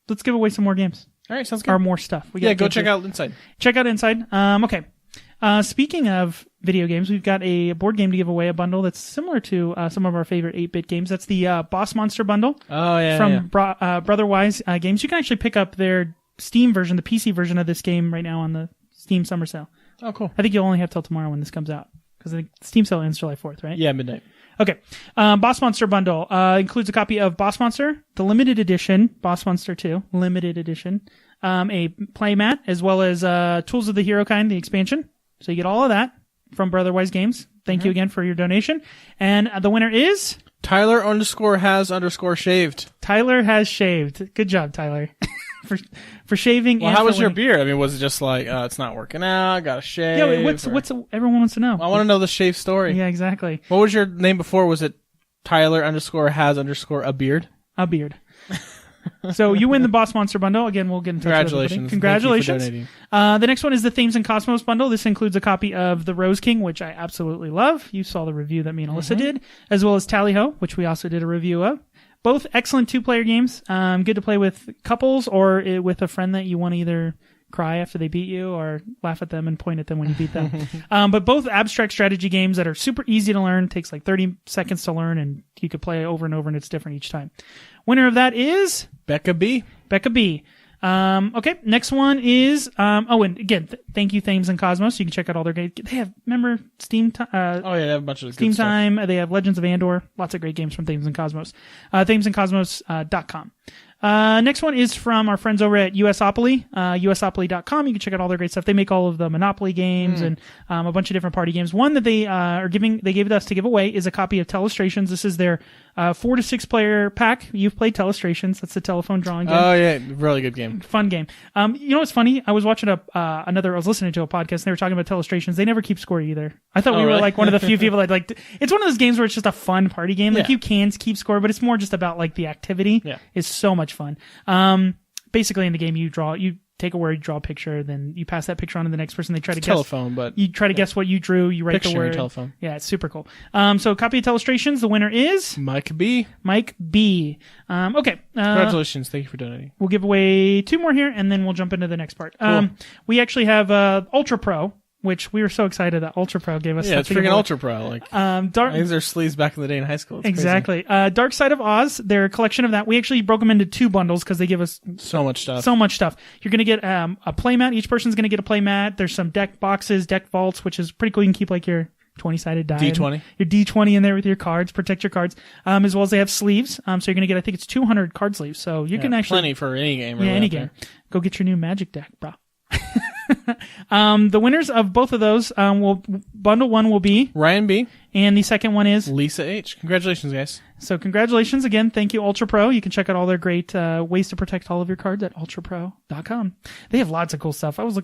Let's give away some more games. All right, sounds good. Or more stuff. Go check out Inside. Check out Inside. Okay. Speaking of video games, we've got a board game to give away, a bundle that's similar to some of our favorite 8-bit games. That's the Boss Monster bundle. Oh, yeah. From Brotherwise Games. You can actually pick up their Steam version, the PC version of this game right now on the Steam Summer Sale. Oh, cool. I think you'll only have till tomorrow when this comes out. Because the Steam Sale ends July 4th, right? Yeah, midnight. Okay. Boss Monster bundle includes a copy of Boss Monster, the limited edition, Boss Monster 2, limited edition, a playmat, as well as Tools of the Hero Kind, the expansion. So you get all of that from Brotherwise Games. Thank you again for your donation. And the winner is... Tyler_has_shaved. Tyler has shaved. Good job, Tyler. for shaving. Well, how was your beard? I mean, was it just like, it's not working out, gotta shave? Yeah, what's everyone wants to know. I want to know the shave story. Yeah, exactly. What was your name before? Was it Tyler_has_a beard? A beard. So you win the Boss Monster bundle. Again, we'll get in touch with everybody. Congratulations. Thank you for donating. The next one is the Themes and Cosmos bundle. This includes a copy of The Rose King, which I absolutely love. You saw the review that me and Alyssa did, as well as Tally Ho, which we also did a review of. Both excellent 2-player games. Good to play with couples or with a friend that you want to either cry after they beat you or laugh at them and point at them when you beat them. But both abstract strategy games that are super easy to learn. Takes like 30 seconds to learn, and you could play over and over, and it's different each time. Winner of that is... Becca B. Okay, next one is... and again, thank you, Thames and Cosmos. You can check out all their games. They have, remember, Steam Time? They have a bunch of Steam good Time. Stuff. They have Legends of Andor. Lots of great games from Thames and Cosmos. ThamesandCosmos.com. Next one is from our friends over at USopoly, usopoly.com. You can check out all their great stuff. They make all of the Monopoly games and a bunch of different party games. One that they gave us to give away is a copy of Telestrations. This is their 4 to 6 player pack. You've played Telestrations. That's the telephone drawing game. Oh yeah, really good game. Fun game. You know what's funny? I was watching I was listening to a podcast and they were talking about Telestrations. They never keep score either. I thought we were really? like one of the few people that like, it's one of those games where it's just a fun party game. Like you can keep score, but it's more just about like the activity. Yeah. It's so much fun. Basically in the game you take a word, you draw a picture, then you pass that picture on to the next person. They try to guess. Telephone, but you try to guess what you drew. You write picture the word. telephone. Yeah, it's super cool. So a copy of Telestrations. The winner is Mike B. Mike B. Okay. Congratulations! Thank you for donating. We'll give away 2 more here, and then we'll jump into the next part. Cool. We actually have Ultra Pro, which we were so excited that Ultra Pro gave us. Yeah, it's freaking Ultra Pro. Like, these are sleeves back in the day in high school. It's exactly. Dark Side of Oz, their collection of that. We actually broke them into 2 bundles because they give us so much stuff. You're going to get a playmat. Each person's going to get a playmat. There's some deck boxes, deck vaults, which is pretty cool. You can keep like your 20-sided die. D20. Your D20 in there with your cards. Protect your cards. As well as they have sleeves. So you're going to get, I think it's 200 card sleeves. So you can actually... Plenty for any game. Really, any game. Go get your new Magic deck, bro. The winners of both of those bundle 1 will be Ryan B. And the second one is Lisa H. Congratulations, guys. So congratulations again. Thank you, Ultra Pro. You can check out all their great ways to protect all of your cards at ultrapro.com. They have lots of cool stuff. I was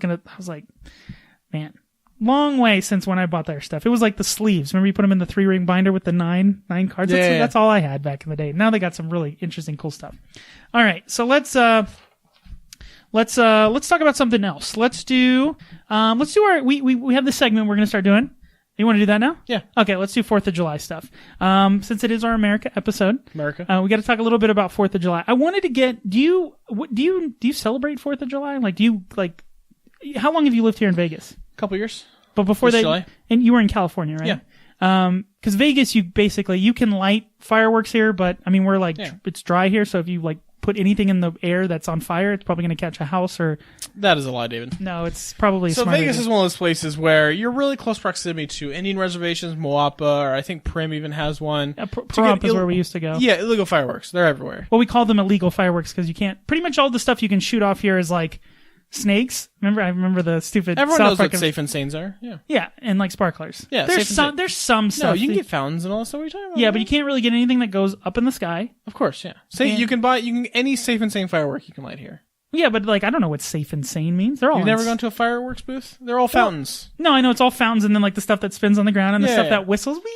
like, man, long way since when I bought their stuff. It was like the sleeves. Remember you put them in the 3-ring binder with the nine cards? That's all I had back in the day. Now they got some really interesting, cool stuff. All right, so let's talk about something else. We have this segment we're going to start doing. You want to do that now? Yeah. Okay, let's do 4th of July stuff. Since it is our America episode. We got to talk a little bit about 4th of July. I wanted to get, do you celebrate 4th of July? How long have you lived here in Vegas? A couple years. But before that, July. And you were in California, right? Yeah. Because Vegas, you can light fireworks here, but I mean, it's dry here. So if you put anything in the air that's on fire, it's probably going to catch a house or... That is a lie, David. No, it's probably So Vegas is one of those places where you're really close proximity to Indian reservations, Moapa, or I think Prim even has one. Pahrump is where we used to go. Yeah, illegal fireworks. They're everywhere. Well, we call them illegal fireworks because you can't... Pretty much all the stuff you can shoot off here is like snakes. I remember the stupid... Everyone knows what safe and sanes are. Yeah. Yeah, and like sparklers. Yeah, there's some stuff. No, you can get fountains and all that stuff. What are you talking about? Yeah, but you can't really get anything that goes up in the sky. Of course, yeah. Any safe and sane firework you can light here. Yeah, but I don't know what safe and sane means. They're all... You've never gone to a fireworks booth? They're all fountains. No, I know it's all fountains, and then the stuff that spins on the ground and the stuff that whistles. Whee!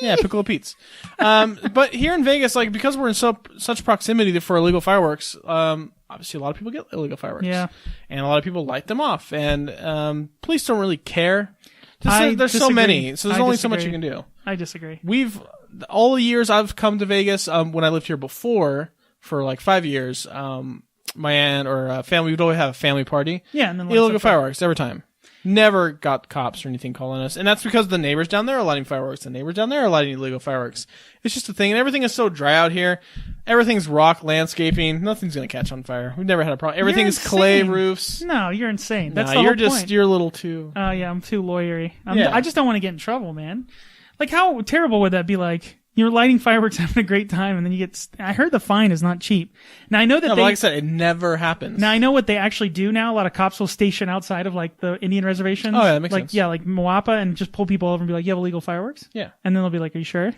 Yeah, Piccolo Pete's. But here in Vegas, because we're in such proximity for illegal fireworks, obviously a lot of people get illegal fireworks. Yeah. And a lot of people light them off. And police don't really care. There's disagree. So many, so there's only so much you can do. I disagree. All the years I've come to Vegas, when I lived here before, for 5 years, my aunt or family would always have a family party. Yeah, and then illegal fireworks every time. Never got cops or anything calling us. And that's because the neighbors down there are lighting fireworks. The neighbors down there are lighting illegal fireworks. It's just a thing. And everything is so dry out here. Everything's rock landscaping. Nothing's going to catch on fire. We've never had a problem. Everything is clay roofs. No, you're insane. That's you're a little too... Oh, yeah, I'm too lawyery. I just don't want to get in trouble, man. How terrible would that be? You're lighting fireworks, having a great time, and then you get... I heard the fine is not cheap. Now, I know that but like I said, it never happens. Now, I know what they actually do now. A lot of cops will station outside of, the Indian reservations. Oh, yeah, that makes sense. Yeah, Moapa, and just pull people over and be like, you have illegal fireworks? Yeah. And then they'll be like, are you sure?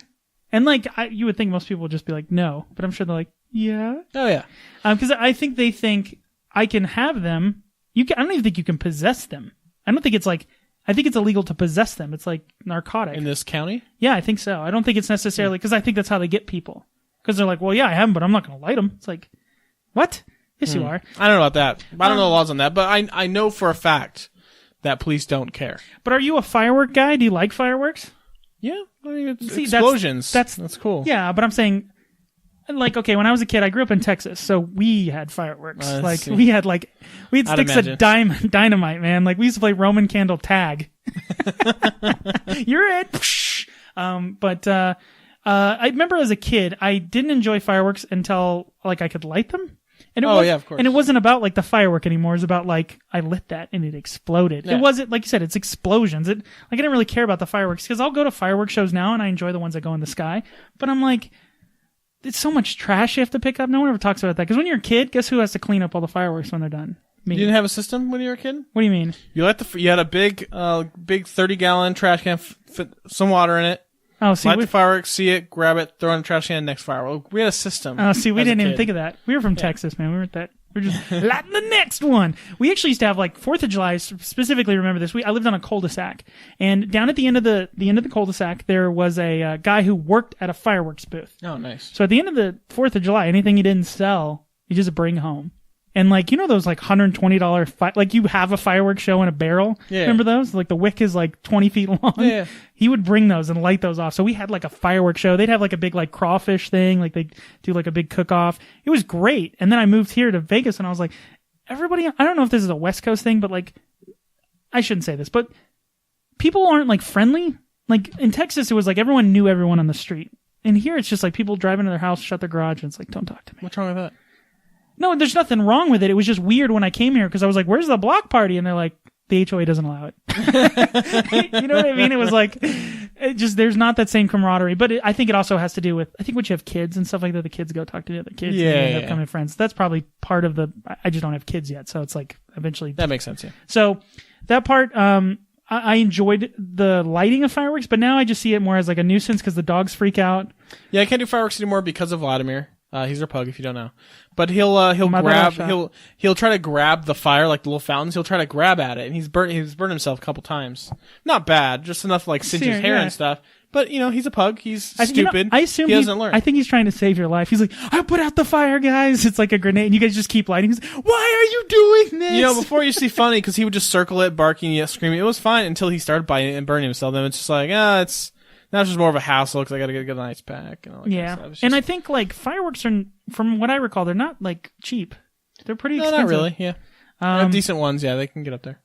And, you would think most people would just be like, no. But I'm sure they're like, yeah. Oh, yeah. Because I think they think I can have them. I don't even think you can possess them. I don't think it's I think it's illegal to possess them. It's like narcotic. In this county? Yeah, I think so. I don't think it's necessarily... Because I think that's how they get people. Because they're like, well, yeah, I have them, but I'm not going to light them. It's like, what? Yes, you are. I don't know about that. I don't know the laws on that. But I know for a fact that police don't care. But are you a firework guy? Do you like fireworks? Yeah. I mean, it's explosions. That's cool. Yeah, but I'm saying... okay, when I was a kid, I grew up in Texas, so we had fireworks. We had sticks of dynamite, man. We used to play Roman candle tag. You're it. I remember as a kid, I didn't enjoy fireworks until I could light them. And yeah, of course. And it wasn't about the firework anymore. It was about I lit that and it exploded. Yeah. It wasn't like you said. It's explosions. I didn't really care about the fireworks because I'll go to fireworks shows now and I enjoy the ones that go in the sky. But I'm like. it's so much trash you have to pick up. No one ever talks about that. Because when you're a kid, guess who has to clean up all the fireworks when they're done? Me. You didn't have a system when you were a kid? What do you mean? You had a big 30-gallon trash can, fit some water in it. Oh, see, light the fireworks, see it, grab it, throw it in the trash can, next firework. We had a system. Oh, see, we didn't even think of that. We were from Texas, man. We weren't that. We're just lighting the next one. We actually used to have like 4th of July. Specifically, remember this? I lived on a cul-de-sac, and down at the end of the cul-de-sac, there was a guy who worked at a fireworks booth. Oh, nice. So at the end of the 4th of July, anything you didn't sell, you just bring home. And like, you know those like $120 like you have a fireworks show in a barrel? Yeah. Remember those? Like the wick is like 20 feet long. Yeah. He would bring those and light those off. So we had like a fireworks show. They'd have like a big like crawfish thing. Like they do like a big cook-off. It was great. And then I moved here to Vegas and I was like, everybody, I don't know if this is a West Coast thing, but like, I shouldn't say this, but people aren't like friendly. Like in Texas, it was like everyone knew everyone on the street. And here it's just like people drive into their house, shut their garage, and it's like, don't talk to me. What's wrong with that? No, there's nothing wrong with it. It was just weird when I came here because I was like, where's the block party? And they're like, the HOA doesn't allow it. You know what I mean? It was like, there's not that same camaraderie. But I think it also has to do with, I think once you have kids and stuff like that, the kids go talk to the other kids and they end up becoming friends. That's probably part of I just don't have kids yet. So it's like eventually. That makes sense, yeah. So that part, I enjoyed the lighting of fireworks, but now I just see it more as like a nuisance because the dogs freak out. Yeah, I can't do fireworks anymore because of Vladimir. He's our pug, if you don't know. But he'll try to grab the fire, like the little fountains. He'll try to grab at it, and he's burned himself a couple times. Not bad, just enough to like singe his hair and stuff. But he's a pug. He's stupid. I assume he doesn't learn. I think he's trying to save your life. He's like, I put out the fire, guys. It's like a grenade, and you guys just keep lighting. He's like, why are you doing this? Before it used to be funny because he would just circle it, barking, screaming. It was fine until he started biting it and burning himself. Then it's just like, it's. Now it's just more of a hassle because I got to get an ice pack and all that kind of stuff. Just... And I think like fireworks are, from what I recall, they're not like cheap. They're pretty expensive. No, not really. Yeah, they have decent ones. Yeah, they can get up there.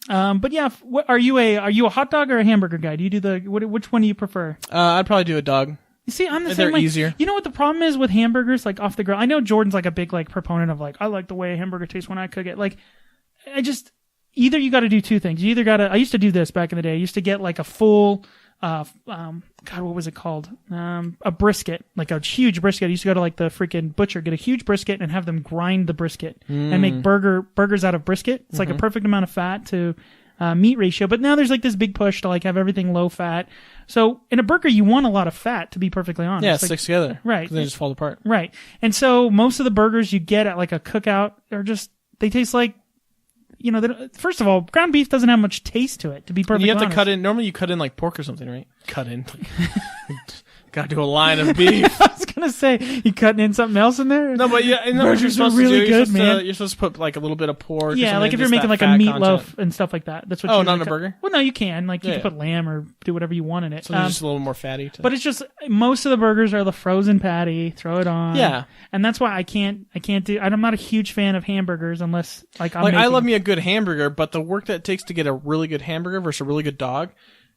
But yeah, are you a hot dog or a hamburger guy? Do you do which one do you prefer? I'd probably do a dog. You see, I'm the same. They're like, easier. You know what the problem is with hamburgers, like off the grill? I know Jordan's like a big like proponent of like, I like the way a hamburger tastes when I cook it. Like, either you got to do two things. You either got to. I used to do this back in the day. I used to get like a full. God, what was it called? A brisket, like a huge brisket. I used to go to like the freaking butcher, get a huge brisket and have them grind the brisket and make burgers out of brisket. It's like a perfect amount of fat to meat ratio. But now there's like this big push to like have everything low fat. So in a burger, you want a lot of fat, to be perfully honest. Yeah, it sticks together. Right. They just fall apart. Right. And so most of the burgers you get at like a cookout are just, they taste like, first of all, ground beef doesn't have much taste to it, to be perfectly honest. You have to cut in. Normally you cut in like pork or something, right? Cut in. Gotta do a line of beef. I was gonna say, you cutting in something else in there? No, but yeah, what you're supposed really to do. good, man. You're supposed to put like a little bit of pork. Yeah, like if you're making like a meatloaf and stuff like that. That's what. Oh, not in a burger. Well, no, you can. Like you can put lamb or do whatever you want in it. So it's just a little more fatty. But it's just most of the burgers are the frozen patty. Throw it on. Yeah, and that's why I can't do. I'm not a huge fan of hamburgers unless like I love me a good hamburger, but the work that it takes to get a really good hamburger versus a really good dog.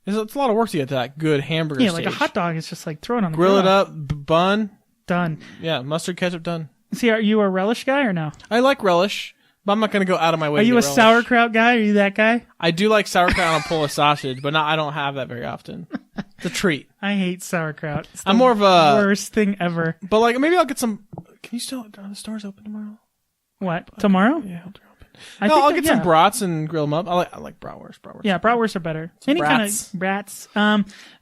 It's a lot of work to get to that good hamburger stage. Like a hot dog is just like throw it on the grill it up, bun. Done. Yeah, mustard, ketchup, done. See, are you a relish guy or no? I like relish, but I'm not going to go out of my way to get relish. Are you a sauerkraut guy? Are you that guy? I do like sauerkraut on a Polish sausage, but I don't have that very often. It's a treat. I hate sauerkraut. It's I'm more of a... worst thing ever. But like, maybe I'll get some... Can you still... Are the stores open tomorrow? What? Tomorrow? Yeah, they're open. I'll get some brats and grill them up. I like bratwurst. Yeah, bratwurst are better. Any brats. kind of brats.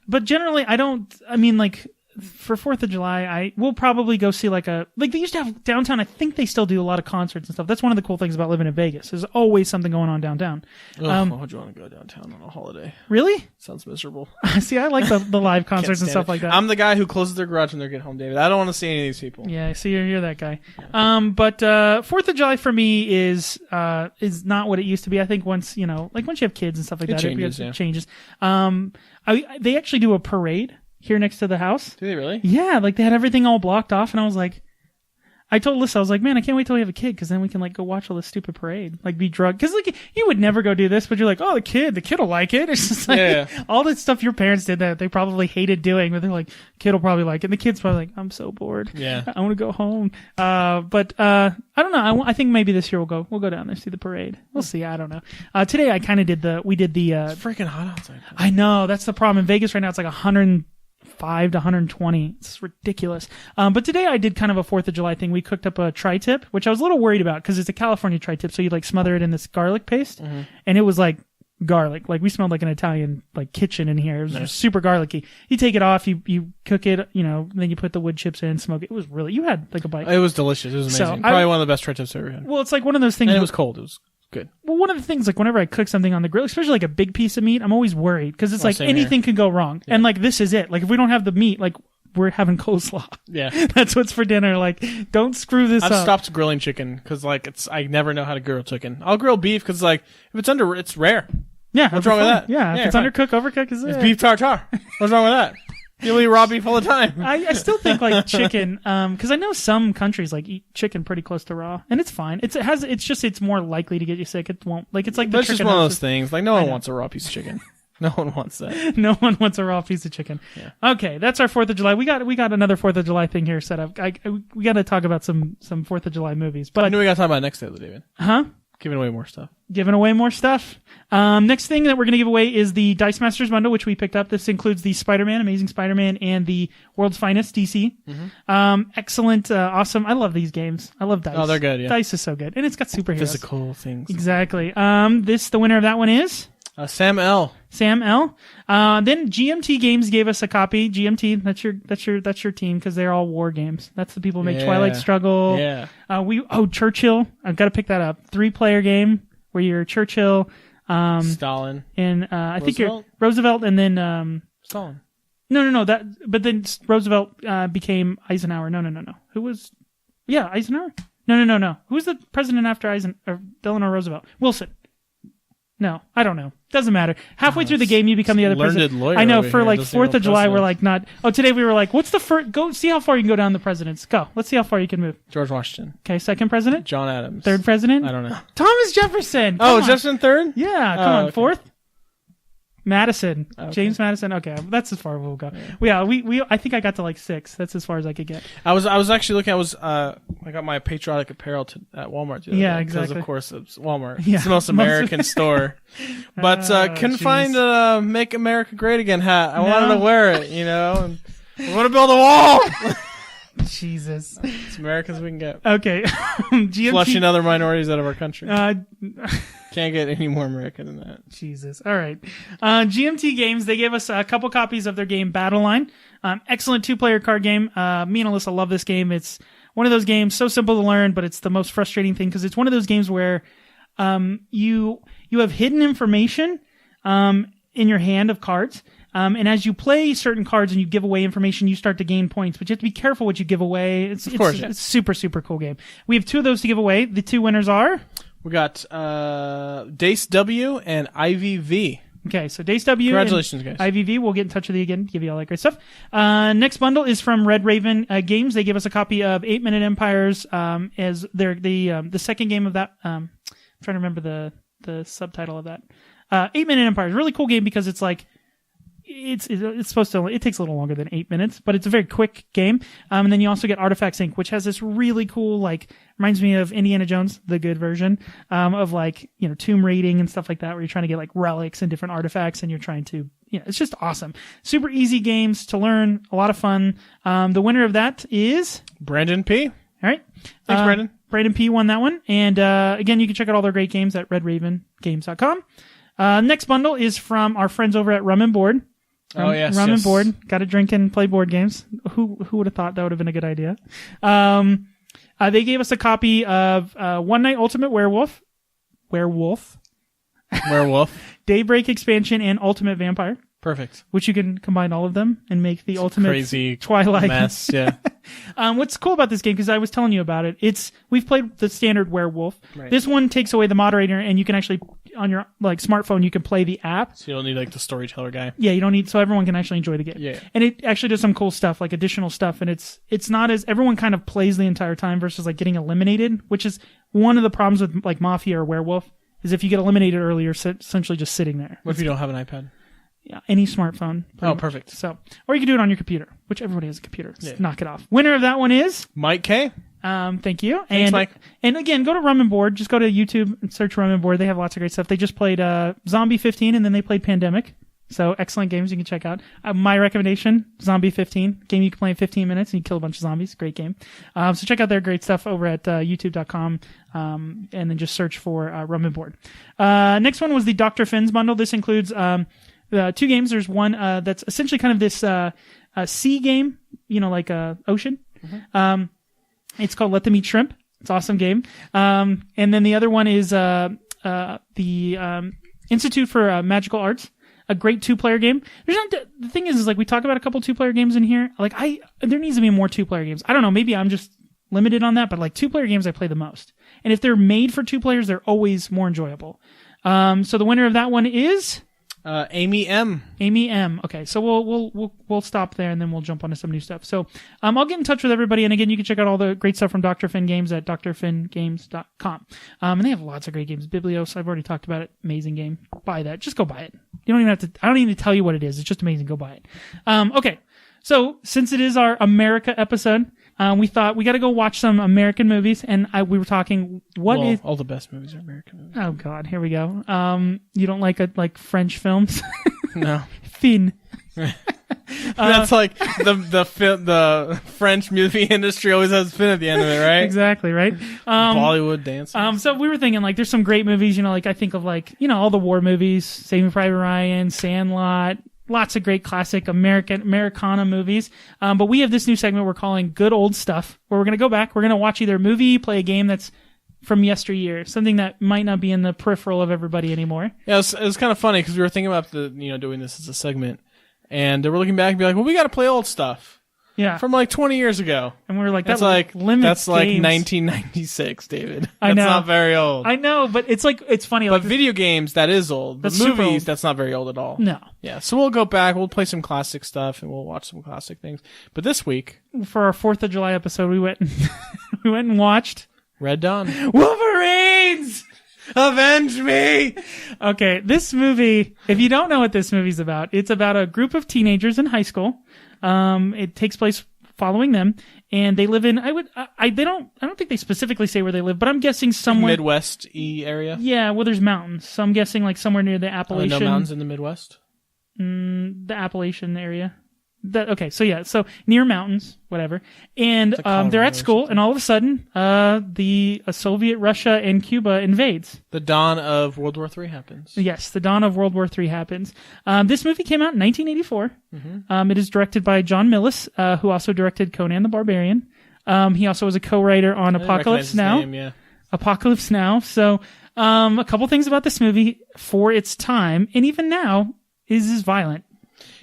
But generally, like for 4th of July, we'll probably go see like they used to have downtown. I think they still do a lot of concerts and stuff. That's one of the cool things about living in Vegas. There's always something going on downtown. Why would you want to go downtown on a holiday? Really? Sounds miserable. See, I like the live concerts and stuff like that. I'm the guy who closes their garage when they get home, David. I don't want to see any of these people. Yeah, see, you're that guy. But 4th of July for me is not what it used to be. I think once you have kids and stuff like that, it changes. They actually do a parade here next to the house. Do they really? Yeah, like they had everything all blocked off, and I was like, I told Alyssa, I was like, man, I can't wait till we have a kid, because then we can like go watch all this stupid parade, like be drugged. Because like you would never go do this, but you're like, oh, the kid will like it. It's just like all that stuff your parents did that they probably hated doing, but they're like, kid will probably like it. And the kid's probably like, I'm so bored. Yeah, I want to go home. But I don't know. I think maybe this year we'll go down there see the parade. We'll see. I don't know. Today I kind of did the. It's freaking hot outside. I know that's the problem in Vegas right now. It's like 105 105 to 120. It's ridiculous. But today I did kind of a 4th of July thing. We cooked up a tri-tip, which I was a little worried about because it's a California tri-tip. So you like smother it in this garlic paste, and it was like garlic. Like we smelled like an Italian like kitchen in here. It was super garlicky. You take it off, you cook it, then you put the wood chips in, smoke it. It was really, you had like a bite. It was delicious. It was amazing. Probably one of the best tri-tips I ever had. Well, it's like one of those things. And it was cold. It was good. Well, one of the things, like whenever I cook something on the grill, especially like a big piece of meat, I'm always worried because it's like anything could go wrong. Yeah. And like this is it. Like if we don't have the meat, like we're having coleslaw. Yeah. That's what's for dinner. Like don't screw this up. I've stopped grilling chicken because like I never know how to grill chicken. I'll grill beef because like if it's rare. Yeah. What's wrong with that? Yeah. If it's undercooked, overcooked is it. It's beef tartare. What's wrong with that? You'll eat raw beef all the time. I still think like chicken, because I know some countries like eat chicken pretty close to raw, and it's fine. It's more likely to get you sick. It won't like it's like. That's just one of those things. Like no one wants a raw piece of chicken. No one wants that. No one wants a raw piece of chicken. Yeah. Okay, that's our 4th of July. We got another 4th of July thing here set up. We got to talk about some 4th of July movies. But I know we got to talk about next day, David. Huh? Giving away more stuff. Giving away more stuff. Next thing that we're going to give away is the Dice Masters bundle, which we picked up. This includes the Spider-Man, Amazing Spider-Man, and the World's Finest DC. Excellent, awesome. I love these games. I love Dice. Oh, they're good, yeah. Dice is so good. And it's got superheroes. Physical things. Exactly. The winner of that one is? Sam L. Then GMT Games gave us a copy. GMT, that's your team because they're all war games. That's the people who make Twilight Struggle. Yeah. Churchill. I've got to pick that up. 3-player game where you're Churchill, Stalin, and I think you're Roosevelt, and then Stalin. No. But then Roosevelt became Eisenhower. No. Who was? Yeah, Eisenhower. No. Who was the president after Delano Roosevelt? Wilson. No, I don't know. Doesn't matter. Halfway through the game, you become the other president. Lawyer I know. For here. like 4th of July, we're like not. Oh, today we were like, what's the first? Go see how far you can go down the presidents. Go. Let's see how far you can move. George Washington. Okay, 2nd president. John Adams. 3rd president. I don't know. Thomas Jefferson. Jefferson 3rd? Yeah. Come on. Okay. 4th. Madison. Okay. James Madison. Okay, that's as far as we'll go. Yeah. We I think I got to like 6. That's as far as I could get. I was actually looking. I got my patriotic apparel at Walmart. Yeah, exactly. Because of course it's Walmart. Yeah. It's the most American store. But couldn't find a "Make America Great Again" hat. I wanted to wear it. And I want to build a wall. Jesus. It's Americans we can get. Okay. GMT... Flushing other minorities out of our country. Can't get any more American than that. Jesus. All right. GMT Games, they gave us a couple copies of their game Battle Line. Excellent 2-player card game. Me and Alyssa love this game. It's one of those games, so simple to learn, but it's the most frustrating thing because it's one of those games where you have hidden information in your hand of cards. And as you play certain cards and you give away information, you start to gain points. But you have to be careful what you give away. It's super, super cool game. We have 2 of those to give away. The 2 winners are? We got Dace W and IVV. Okay, so Dace W. Congratulations, guys. IVV, we'll get in touch with you again, give you all that great stuff. Next bundle is from Red Raven Games. They give us a copy of 8 Minute Empires as the second game of that. I'm trying to remember the subtitle of that. 8 Minute Empires, really cool game because it's like, it's supposed to, it takes a little longer than 8 minutes, but it's a very quick game. And then you also get Artifacts Inc., which has this really cool, like, reminds me of Indiana Jones, the good version, of like, tomb raiding and stuff like that, where you're trying to get like relics and different artifacts and you're trying to, it's just awesome. Super easy games to learn, a lot of fun. The winner of that is Brandon P. All right. Thanks, Brandon. Brandon P won that one. And, again, you can check out all their great games at redravengames.com. Next bundle is from our friends over at Rum and Board. Yes. Rum and Board. Got to drink and play board games. Who would have thought that would have been a good idea? They gave us a copy of One Night Ultimate Werewolf, Daybreak Expansion, and Ultimate Vampire. Perfect. Which you can combine all of them and make the ultimate crazy Twilight mess. Yeah. What's cool about this game, because I was telling you about it, we've played the standard werewolf. Right. This one takes away the moderator, and you can actually, on your like smartphone, you can play the app. So you don't need like the storyteller guy. Yeah, you don't need, so everyone can actually enjoy the game. Yeah. And it actually does some cool stuff, like additional stuff, and it's not as, everyone kind of plays the entire time versus like getting eliminated, which is one of the problems with like Mafia or Werewolf, is if you get eliminated early, you're essentially just sitting there. What if you don't have an iPad? Yeah, any smartphone. Oh, perfect. So, or you can do it on your computer, which everybody has a computer. Yeah. Knock it off. Winner of that one is Mike K. Thank you. Thanks, Mike. And again, go to Rum and Board. Just go to YouTube and search Rum and Board. They have lots of great stuff. They just played Zombie 15, and then they played Pandemic. So excellent games you can check out. My recommendation, Zombie 15, game you can play in 15 minutes and you kill a bunch of zombies. Great game. So check out their great stuff over at youtube.com, and then just search for Rum and Board. Next one was the Dr. Finn's bundle. This includes 2 games. There's one that's essentially kind of this sea game, like ocean. Mm-hmm. It's called Let Them Eat Shrimp. It's an awesome game. And then the other one is the Institute for Magical Arts. A great 2-player game. The thing is like we talk about a couple 2-player games in here. Like there needs to be more 2-player games. I don't know. Maybe I'm just limited on that, but like 2-player games I play the most. And if they're made for 2 players, they're always more enjoyable. So the winner of that one is Amy M. Amy M. Okay, so we'll stop there and then we'll jump onto some new stuff. So I'll get in touch with everybody, and again, you can check out all the great stuff from Dr. Finn Games at drfinngames.com. And they have lots of great games. Biblios, I've already talked about it. Amazing game. Buy that. Just go buy it. You don't even have to. I don't even need to tell you what it is. It's just amazing. Go buy it. Okay. So since it is our America episode, we thought we got to go watch some American movies, and we were talking. All the best movies are American movies. Oh God, here we go. You don't like French films? No. Fin. That's like the French movie industry always has fin at the end of it, right? Exactly, right? Bollywood dancing. So we were thinking like there's some great movies, like I think of all the war movies, Saving Private Ryan, Sandlot. Lots of great classic Americana movies. But we have this new segment we're calling Good Old Stuff, where we're going to go back. We're going to watch either a movie, play a game that's from yesteryear, something that might not be in the peripheral of everybody anymore. Yeah, it was kind of funny because we were thinking about doing this as a segment, and we're looking back and be like, well, we got to play old stuff. Yeah. From like 20 years ago. And we were like, that's like 1996, David. I know. That's not very old. I know, but it's funny. But video games, that is old. That's the movies, old. That's not very old at all. No. Yeah, so we'll go back, we'll play some classic stuff, and we'll watch some classic things. But this week, for our 4th of July episode, we went and watched Red Dawn. Wolverines! Avenge me! Okay, this movie, if you don't know what this movie's about, it's about a group of teenagers in high school. It takes place following them, and they live in, I don't think they specifically say where they live, but I'm guessing somewhere. Midwest-y area? Yeah, well, there's mountains. So I'm guessing like somewhere near the Appalachian. No mountains in the Midwest? The Appalachian area. So near mountains, whatever. And they're at school, and all of a sudden, Soviet Russia and Cuba invades. The dawn of World War III happens. Yes, the dawn of World War III happens. This movie came out in 1984. Mm-hmm. It is directed by John Millis, who also directed Conan the Barbarian. He also was a co-writer on Apocalypse Now. Name, yeah. Apocalypse Now. So, a couple things about this movie for its time, and even now, is violent.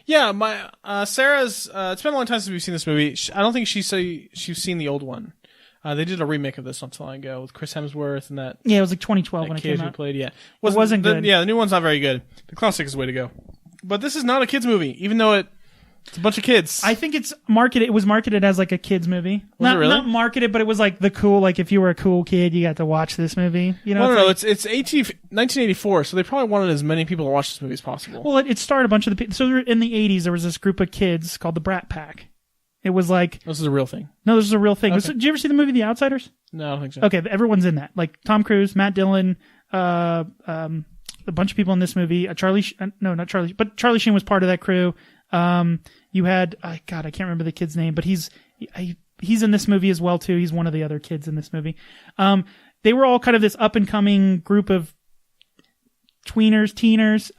Yeah, Sarah's. It's been a long time since we've seen this movie. I don't think she's seen the old one. They did a remake of this not so long ago with Chris Hemsworth and that. Yeah, it was like 2012 when it came out. Who played, yeah, it wasn't good. Yeah, the new one's not very good. The classic is the way to go. But this is not a kids movie, even though it's a bunch of kids. I think it's marketed. It was marketed as like a kids movie. Was it really? Not marketed, but it was like the cool. Like if you were a cool kid, you got to watch this movie. No. It's 1984, so they probably wanted as many people to watch this movie as possible. Well, it starred a bunch of the people. So in the 80s, there was this group of kids called the Brat Pack. It was like this is a real thing. No, this is a real thing. Okay. Did you ever see the movie The Outsiders? No, I don't think so. Okay, everyone's in that. Like Tom Cruise, Matt Dillon, a bunch of people in this movie. Charlie Sheen was part of that crew. You had, I can't remember the kid's name, but he's in this movie as well too. He's one of the other kids in this movie. They were all kind of this up and coming group of teeners,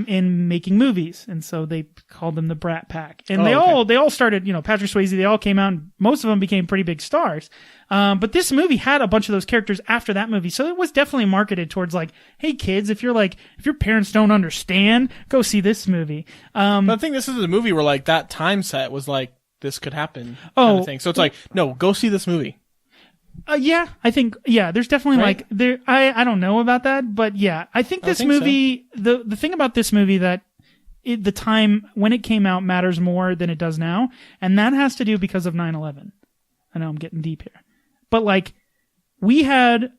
in making movies. And so they called them the Brat Pack. And they all started, Patrick Swayze, they all came out and most of them became pretty big stars. But this movie had a bunch of those characters after that movie. So it was definitely marketed towards like, hey kids, if your parents don't understand, go see this movie. But I think this is a movie where like that time set was like, this could happen kind of thing. So it's like, no, go see this movie. Yeah, I think, there's definitely right? I don't know about that, but yeah, I think this movie, so. The thing about this movie that the time when it came out matters more than it does now, and that has to do because of 9/11. I know I'm getting deep here, but like, we had,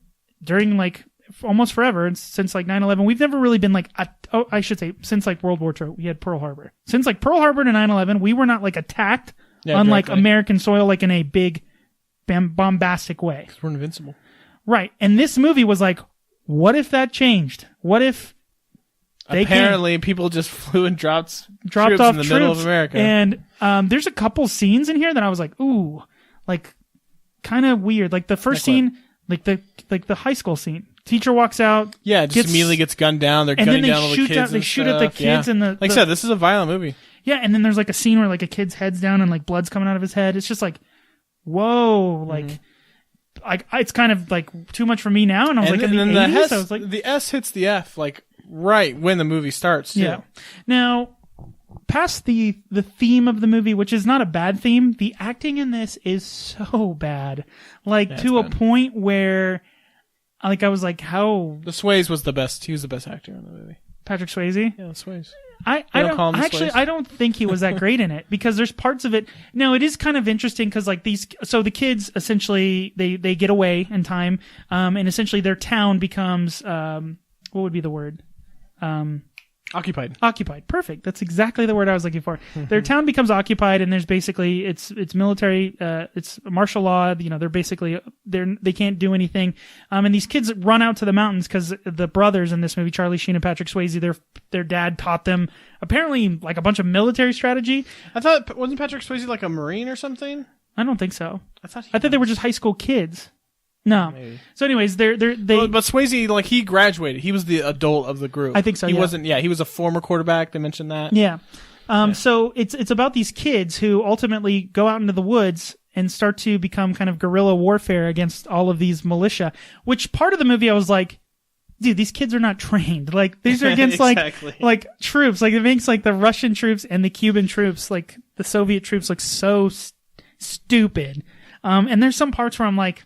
during like, almost forever, since like 9/11, we've never really been like, I should say, since like World War II, we had Pearl Harbor. Since like Pearl Harbor to 9/11, we were not like attacked on like American soil, like in a big, bombastic way. Because we're invincible. Right. And this movie was like, what if that changed? What if apparently people just flew and dropped dropped troops off in the troops. middle of America. And there's a couple scenes in here that I was like, ooh, like kind of weird. Like the first scene, like the high school scene. Teacher walks out. Yeah, just immediately gets gunned down. They're gunning down all the kids. They shoot at the kids and the. Like I said, this is a violent movie. Yeah, and then there's like a scene where like a kid's head's down and like blood's coming out of his head. It's just like, whoa, like, it's kind of like too much for me now. And I was like, in the 80s, I was like, the S hits the F like right when the movie starts. Too. Yeah. Now, past the theme of the movie, which is not a bad theme, the acting in this is so bad, like to a point where. Like, I was like, how... The Swayze was the best. He was the best actor in the movie. Patrick Swayze? Yeah, the Swayze. I don't think he was that great in it because there's parts of it. No, it is kind of interesting because like so the kids essentially, they get away in time, and essentially their town becomes, what would be the word? Occupied. Occupied. Perfect. That's exactly the word I was looking for. Their town becomes occupied, and there's basically it's military. It's martial law. You know, they can't do anything. And these kids run out to the mountains because the brothers in this movie, Charlie Sheen and Patrick Swayze, their dad taught them apparently like a bunch of military strategy. I thought wasn't Patrick Swayze like a Marine or something? I don't think so. I thought they were just high school kids. No. Maybe. So anyways, they but Swayze, like, he graduated. He was the adult of the group. I think so. He wasn't. Yeah, he was a former quarterback. They mentioned that. Yeah. So it's about these kids who ultimately go out into the woods and start to become kind of guerrilla warfare against all of these militia. Which part of the movie I was like, dude, these kids are not trained. Like these are against exactly. like troops. Like it makes like the Russian troops and the Cuban troops, like the Soviet troops, look so stupid. And there's some parts where I'm like.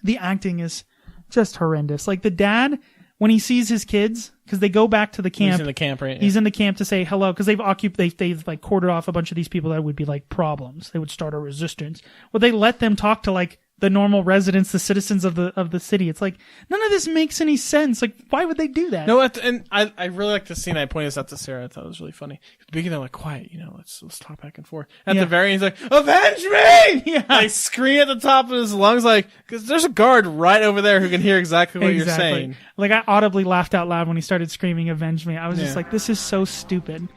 The acting is just horrendous. Like the dad, when he sees his kids, because they go back to the camp. He's in the camp, right? He's in the camp to say hello, because they've like quartered off a bunch of these people that would be like problems. They would start a resistance. Well, they let them talk to like the normal residents, the citizens of the city. It's like none of this makes any sense. Like, why would they do that? No, and I really like the scene. I pointed this out to Sarah. I thought it was really funny. At the beginning, they're like, quiet, let's talk back and forth. At the very end, he's like, avenge me! Yeah. Like, scream at the top of his lungs, like, because there's a guard right over there who can hear exactly what you're saying. Like, I audibly laughed out loud when he started screaming, avenge me. I was just like, this is so stupid.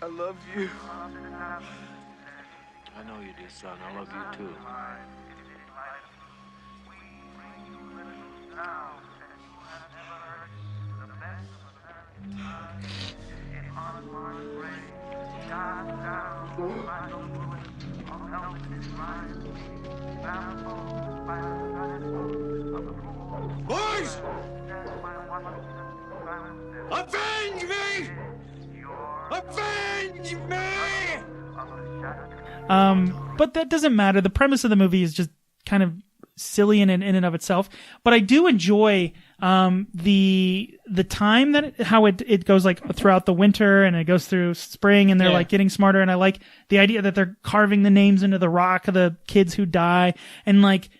I love you. I know you do, son. I love you too. Boys! Avenge me! Avenge me! But that doesn't matter. The premise of the movie is just kind of silly in and of itself. But I do enjoy the time that how it goes like throughout the winter and it goes through spring and they're like getting smarter. And I like the idea that they're carving the names into the rock of the kids who die. And like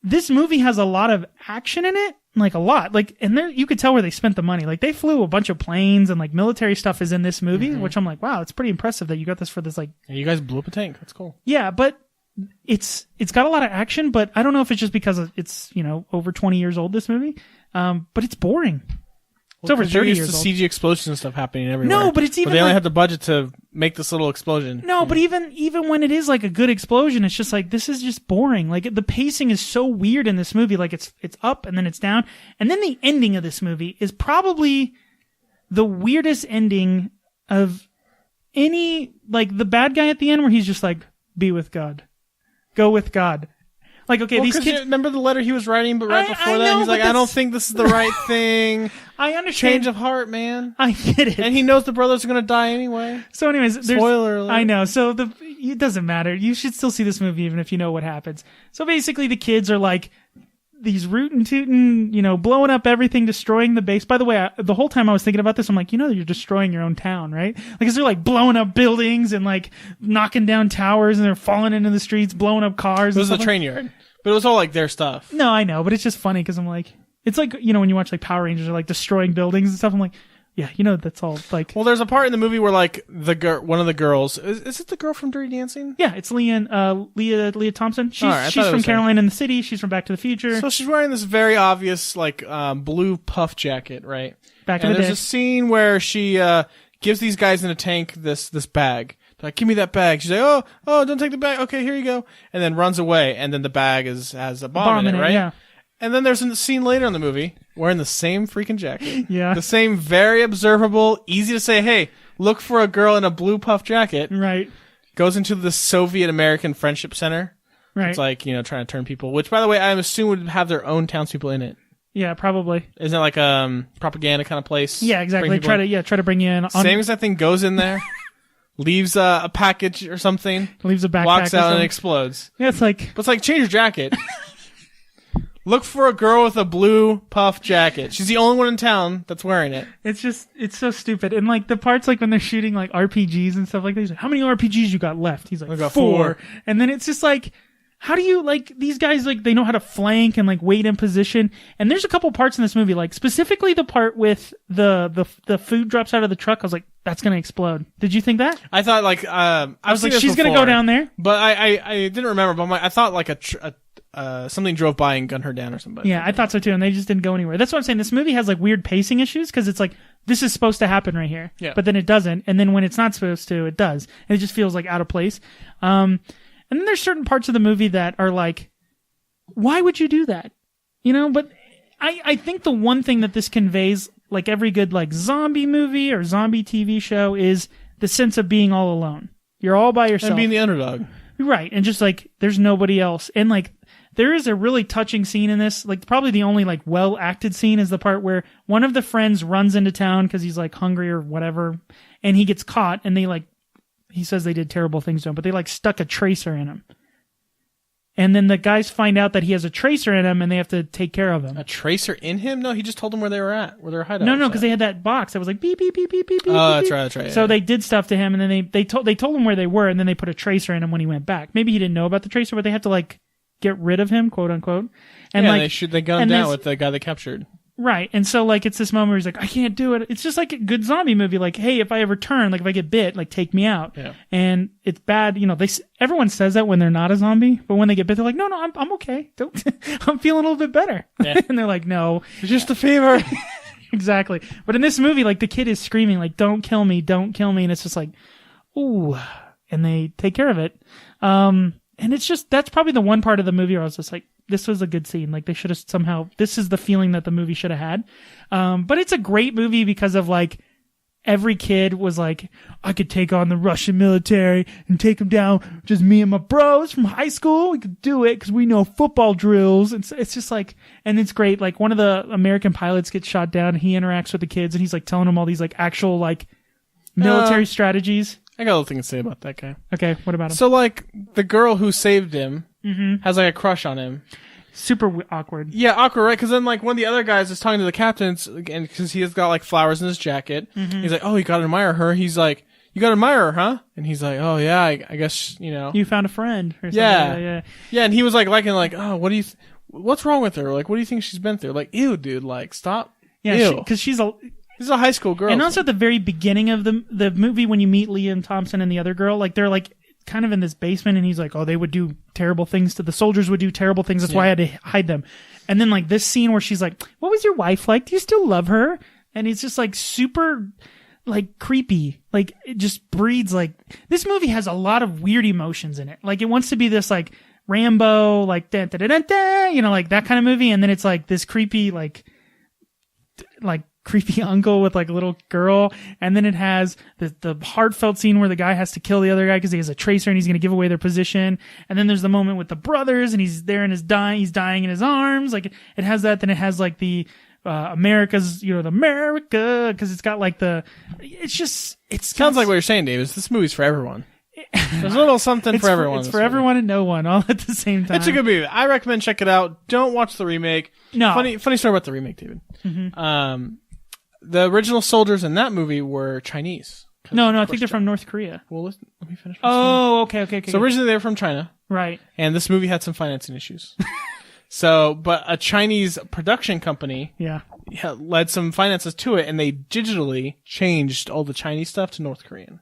this movie has a lot of action in it. Like a lot, like, and there you could tell where they spent the money. Like they flew a bunch of planes and like military stuff is in this movie, which I'm like, wow, it's pretty impressive that you got this for this. Like, and you guys blew up a tank. That's cool. Yeah, but it's got a lot of action, but I don't know if it's just because it's over 20 years old. This movie, but it's boring. It's over 30 years old. CG explosions and stuff happening everywhere. No, but it's even. But they only had the budget to make this little explosion. No, but even when it is like a good explosion, it's just like this is just boring. Like the pacing is so weird in this movie. Like it's up and then it's down, and then the ending of this movie is probably the weirdest ending of any. Like the bad guy at the end, where he's just like, "Be with God, go with God." Like, okay, these kids. Remember the letter he was writing, but right before that, he's like, I don't think this is the right thing. I understand. Change of heart, man. I get it. And he knows the brothers are going to die anyway. So anyways, spoiler alert. I know. So it doesn't matter. You should still see this movie even if you know what happens. So basically the kids are like these rootin' tootin', blowing up everything, destroying the base. By the way, the whole time I was thinking about this, I'm like, you're destroying your own town, right? Like, 'cause they're like blowing up buildings and like knocking down towers and they're falling into the streets, blowing up cars. It was a train yard. But it was all like their stuff. No, I know, but it's just funny because I'm like, it's like, when you watch like Power Rangers or like destroying buildings and stuff. I'm like, Yeah, that's all like. Well, there's a part in the movie where like one of the girls is it the girl from Dirty Dancing? Yeah, it's Leah Thompson. She's Alright, I thought it from was her. Caroline in the City. She's from Back to the Future. So she's wearing this very obvious like blue puff jacket, right? Back in and the there's day. a scene where she gives these guys in a tank this bag. They're like, give me that bag. She's like, oh, don't take the bag. Okay, here you go. And then runs away. And then the bag has a bomb in it, right? Yeah. And then there's a scene later in the movie wearing the same freaking jacket. Yeah. The same very observable, easy to say, hey, look for a girl in a blue puff jacket. Right. Goes into the Soviet American Friendship Center. Right. It's like, trying to turn people, which by the way, I assume would have their own townspeople in it. Yeah, probably. Isn't it like a propaganda kind of place? Yeah, exactly. Bring people Try to bring you in. On, Same as that thing goes in there, leaves a package or something, leaves a backpack. walks or out something. and explodes. Yeah, it's like. But it's like, change your jacket. Look for a girl with a blue puff jacket. She's the only one in town that's wearing it. It's so stupid. And like the parts like when they're shooting like RPGs and stuff like that, he's like, how many RPGs you got left? He's like, I got 4. 4. And then it's just like, how do you like these guys like they know how to flank and like wait in position. And there's a couple parts in this movie, like specifically the part with the food drops out of the truck. I was like, that's gonna explode. Did you think that? I thought like I was like, she's gonna go down there. But I didn't remember. But I thought like something drove by and gunned her down or something. Yeah, I thought so too, and they just didn't go anywhere. That's what I'm saying. This movie has like weird pacing issues because it's like this is supposed to happen right here, Yeah. but then it doesn't, and then when it's not supposed to, it does, and it just feels like out of place. And then there's certain parts of the movie that are like, why would you do that? But I think the one thing that this conveys, like every good like zombie movie or zombie TV show, is the sense of being all alone. You're all by yourself. And being the underdog. Right, and just like there's nobody else, and like there is a really touching scene in this. Like probably the only like well acted scene is the part where one of the friends runs into town because he's like hungry or whatever, and he gets caught, and they like he says they did terrible things to him, but they like stuck a tracer in him, and then the guys find out that he has a tracer in him, and they have to take care of him. A tracer in him? No, he just told them where they were at, where their hideout. No, because they had that box that was like beep beep beep beep beep. Oh, beep, that's beep. right, that's right. So yeah. they did stuff to him, and then they told him where they were, and then they put a tracer in him when he went back. Maybe he didn't know about the tracer, but they had to like get rid of him, quote unquote. And like they gunned him and down this- with the guy they captured. right. And so like it's this moment where he's like, I can't do it. It's just like a good zombie movie. Like, hey, if I ever turn, like if I get bit, like take me out. Yeah. And it's bad. Everyone says that when they're not a zombie, but when they get bit, they're like, no, I'm okay. Don't, I'm feeling a little bit better. Yeah. And they're like, no. It's just a fever. Exactly. But in this movie, like the kid is screaming, like, don't kill me. And it's just like, ooh, and they take care of it. And it's just, that's probably the one part of the movie where I was just like, this was a good scene. Like they should have somehow, this is the feeling that the movie should have had. But it's a great movie because of like, every kid was like, I could take on the Russian military and take them down. Just me and my bros from high school. We could do it because we know football drills. It's just like, and it's great. Like one of the American pilots gets shot down and he interacts with the kids and he's like telling them all these like actual like military strategies. I got a little thing to say about that guy. Okay, what about him? So like the girl who saved him has like a crush on him. Super awkward. Yeah, awkward, right? Because then, like, one of the other guys is talking to the captains, and because he has got like flowers in his jacket, he's like, "Oh, you gotta admire her." He's like, "You gotta admire her, huh?" And he's like, "Oh yeah, I guess You found a friend. Or something. Yeah. Yeah." And he was like, "Oh, what do you? What's wrong with her? Like, what do you think she's been through? Like, ew, dude, like, stop." Yeah, Ew. because she's a. This is a high school girl. And also at the very beginning of the movie, when you meet Liam Thompson and the other girl, like they're like kind of in this basement, and he's like, "Oh, they would do terrible things to the soldiers. Would do terrible things. That's why I had to hide them." And then like this scene where she's like, "What was your wife like? Do you still love her?" And it's just like super, like creepy. Like it just breeds like this movie has a lot of weird emotions in it. Like it wants to be this like Rambo, like da da da da da, like that kind of movie, and then it's like this creepy like creepy uncle with like a little girl, and then it has the heartfelt scene where the guy has to kill the other guy because he has a tracer and he's going to give away their position, and then there's the moment with the brothers and he's there and he's dying in his arms. Like it has that. Then it has like the America's, the America, because it's got like sounds like what you're saying, Dave. This movie's for everyone. There's a little something for everyone. It's for everyone and no one all at the same time. It's a good movie. I recommend check it out. Don't watch the remake. No. Funny story about the remake, David. The original soldiers in that movie were Chinese. No, I think they're from North Korea. Well, let me finish. Oh, okay. So originally they were from China, right? And this movie had some financing issues. But a Chinese production company, led some finances to it, and they digitally changed all the Chinese stuff to North Korean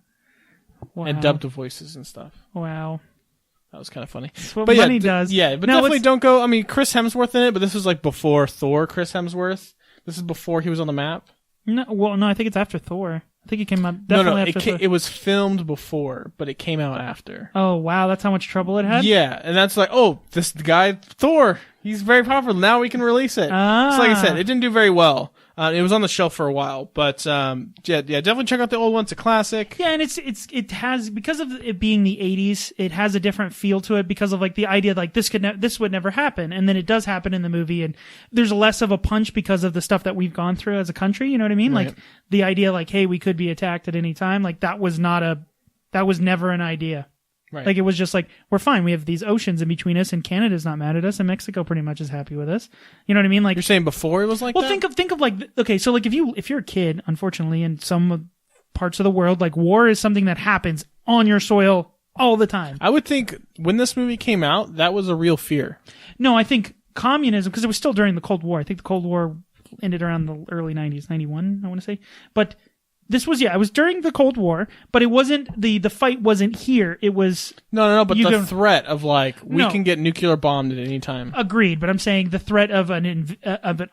Wow. and dubbed the voices and stuff. Wow. That was kind of funny. That's what But money does. Yeah, but Now, definitely don't go. I mean, Chris Hemsworth in it, but this was like before Thor. Chris Hemsworth. This is before he was on the map. No, well, no, I think it's after Thor. I think it came out definitely after Thor. It was filmed before, but it came out after. Oh, wow, that's how much trouble it had? Yeah, and that's like, oh, this guy, Thor, he's very popular. Now we can release it. So like I said, it didn't do very well. It was on the shelf for a while, but yeah, definitely check out the old one. It's a classic. Yeah, and it has, because of it being the 80s, it has a different feel to it because of like the idea like this would never happen, and then it does happen in the movie, and there's less of a punch because of the stuff that we've gone through as a country. You know what I mean? Right. Like the idea like, hey, we could be attacked at any time. Like that was never an idea. Right. Like it was just like, we're fine. We have these oceans in between us, and Canada's not mad at us, and Mexico pretty much is happy with us. You know what I mean? Like You're saying before it was like well, that? think of like, okay, so like if you're a kid, unfortunately, in some parts of the world, like war is something that happens on your soil all the time. I would think when this movie came out, that was a real fear. No, I think communism, because it was still during the Cold War. I think the Cold War ended around the early 90s, 91, I want to say. But this was, it was during the Cold War, but it wasn't, the fight wasn't here. It was... No, but the threat of like, we can get nuclear bombed at any time. Agreed, but I'm saying the threat of an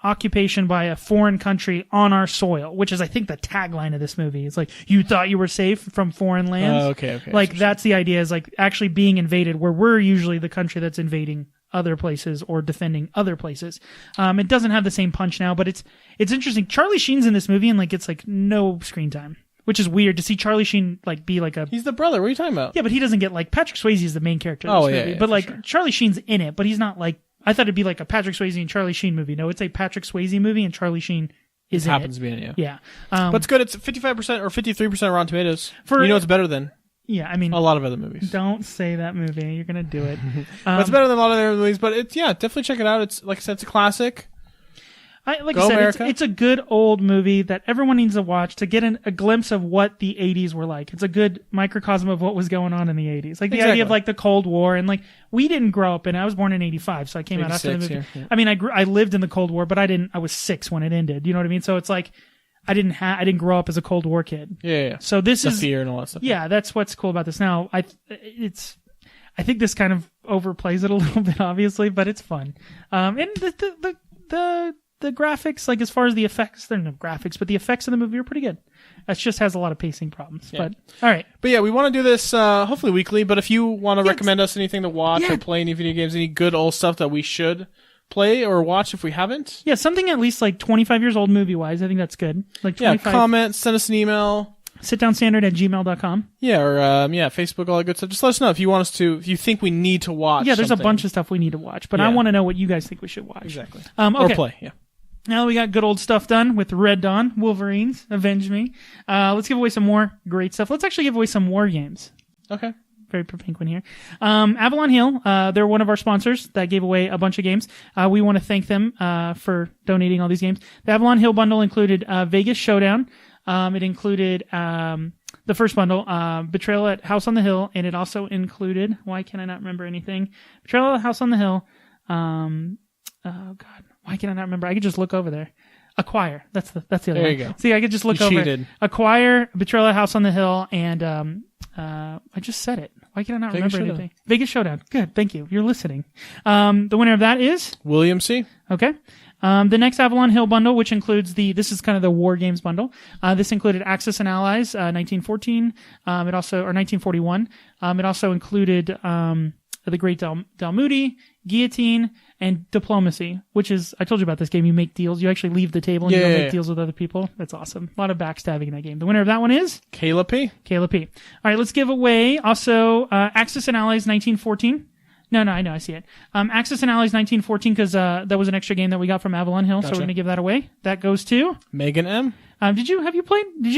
occupation by a foreign country on our soil, which is, I think, the tagline of this movie. It's like, you thought you were safe from foreign lands? Okay. Like, that's the idea, is like actually being invaded, where we're usually the country that's invading other places or defending other places. It doesn't have the same punch now, but it's interesting. Charlie Sheen's in this movie and like it's like no screen time, which is weird to see Charlie Sheen like be like a... He's the brother. What are you talking about? Yeah, but he doesn't get like... Patrick Swayze is the main character of this movie. But like sure. Charlie Sheen's in it, but he's not like... I thought it'd be like a Patrick Swayze and Charlie Sheen movie. No, it's a Patrick Swayze movie and Charlie Sheen is in it. Happens to be in it, yeah. But it's good. It's 55% or 53% Rotten Tomatoes. For- you know it's better than Yeah, I mean... a lot of other movies. Don't say that movie. You're going to do it. But it's better than a lot of other movies, but it's, definitely check it out. It's, like I said, it's a classic. Like Go I said, America. it's a good old movie that everyone needs to watch to get a glimpse of what the 80s were like. It's a good microcosm of what was going on in the 80s. Like the idea of like the Cold War, and like we didn't grow up in it. I was born in 85, so I came out after the movie. Yeah. I mean, I lived in the Cold War, but I was 6 when it ended. You know what I mean? So it's like I didn't grow up as a Cold War kid. Yeah. So this is fear and all that stuff. Yeah, that's what's cool about this. Now, I think this kind of overplays it a little bit, obviously, but it's fun. And the graphics, like as far as the effects, there are no graphics, but the effects in the movie are pretty good. It just has a lot of pacing problems. Yeah. But all right. But yeah, we want to do this hopefully weekly, but if you want to recommend us anything to watch or play any video games, any good old stuff that we should play or watch if we haven't. Yeah, something at least like 25 years old movie-wise. I think that's good. Like 25. Comment, send us an email. Sitdownstandard@gmail.com. Yeah, or Facebook, all that good stuff. Just let us know if you think we need to watch. Yeah, there's something. a bunch of stuff we need to watch, but I want to know what you guys think we should watch. Exactly. Okay. Or play, yeah. Now we got good old stuff done with Red Dawn, Wolverines, Avenge Me. Let's give away some more great stuff. Let's actually give away some war games. Okay. Very Perpinquin here. Avalon Hill, they're one of our sponsors that gave away a bunch of games. We want to thank them for donating all these games. The Avalon Hill bundle included Vegas Showdown. It included the first bundle, Betrayal at House on the Hill, and it also included, why can I not remember anything? Betrayal at House on the Hill. Oh God, why can I not remember? I could just look over there. Acquire. That's the other one. There you go. See, I could just look You over. cheated. Acquire, Betrayal at House on the Hill, and I just said it. Why can I not Vegas remember Showdown. anything? Vegas Showdown. Good, thank you. You're listening. The winner of that is William C. okay. The next Avalon Hill bundle, which includes this is kind of the War Games bundle. This included Axis and Allies, 1914. It also, or 1941. It also included, The Great Dalmuti, Guillotine, and Diplomacy, which is, I told you about this game. You make deals. You actually leave the table and you go make deals with other people. That's awesome. A lot of backstabbing in that game. The winner of that one is Kayla P. Kayla P. All right, let's give away also Axis and Allies 1914. No, I know, I see it. Axis and Allies 1914 because that was an extra game that we got from Avalon Hill, so we're going to give that away. That goes to Megan M. Did you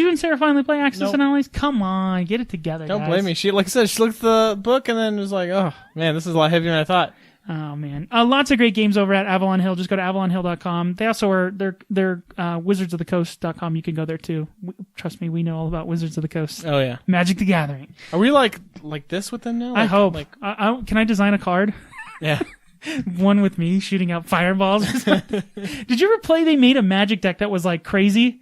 and Sarah finally play Axis and Allies? Come on, get it together, Don't guys. blame me. She, like I said, she looked at the book and then was like, oh, man, this is a lot heavier than I thought. Oh man, lots of great games over at Avalon Hill. Just go to avalonhill.com. They also are they're wizardsofthecoast.com. You can go there too. Trust me, we know all about Wizards of the Coast. Oh yeah, Magic the Gathering. Are we like this with them now? I hope. Like, can I design a card? yeah. One with me shooting out fireballs. Did you ever play? They made a Magic deck that was like crazy.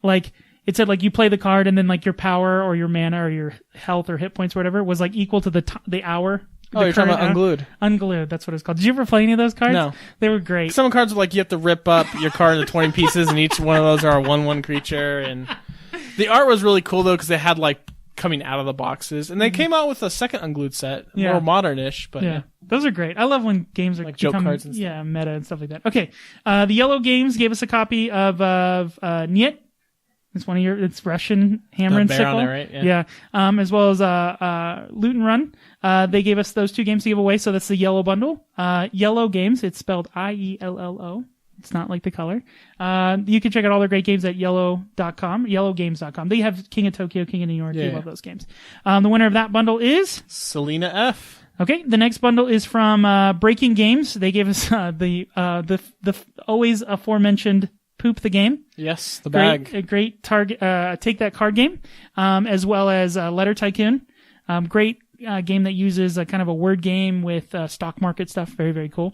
Like it said, like you play the card and then like your power or your mana or your health or hit points or whatever was like equal to the hour. Oh, you're talking about Unglued. Unglued, that's what it's called. Did you ever play any of those cards? No. They were great. Some cards are like you have to rip up your card into 20 pieces, and each one of those are a 1/1 creature. And the art was really cool though because they had like coming out of the boxes, and they came out with a second Unglued set, more modern-ish. But yeah, those are great. I love when games are like joke cards and stuff. Meta and stuff like that. Okay, the Yellow Games gave us a copy of Niet. It's one of it's Russian hammer The and bear sickle, on there, right? Yeah. As well as Loot and Run. They gave us those two games to give away, so that's the Yellow Bundle. Yellow Games, it's spelled IELLO. It's not like the color. You can check out all their great games at yellowgames.com. They have King of Tokyo, King of New York. You love those games. The winner of that bundle is Selena F. Okay, the next bundle is from Breaking Games. They gave us the always aforementioned Poop the Game. Yes, the bag. A great target. Take That card game, as well as Letter Tycoon. Great game that uses a kind of a word game with stock market stuff. Very, very cool.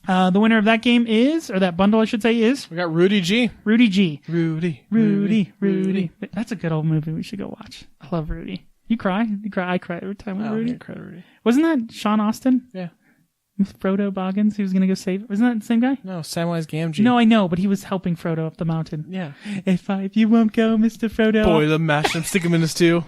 The winner of that game is, or that bundle I should say is... We got Rudy G. Rudy G. Rudy. That's a good old movie we should go watch. I love Rudy. You cry? I cry every time with Rudy. I cry Rudy. Wasn't that Sean Austin? Yeah. With Frodo Boggins, he was going to go save... Wasn't that the same guy? No, Samwise Gamgee. No, I know, but he was helping Frodo up the mountain. Yeah. If you won't go, Mr. Frodo. Boy, the mash him, stick him in his stew.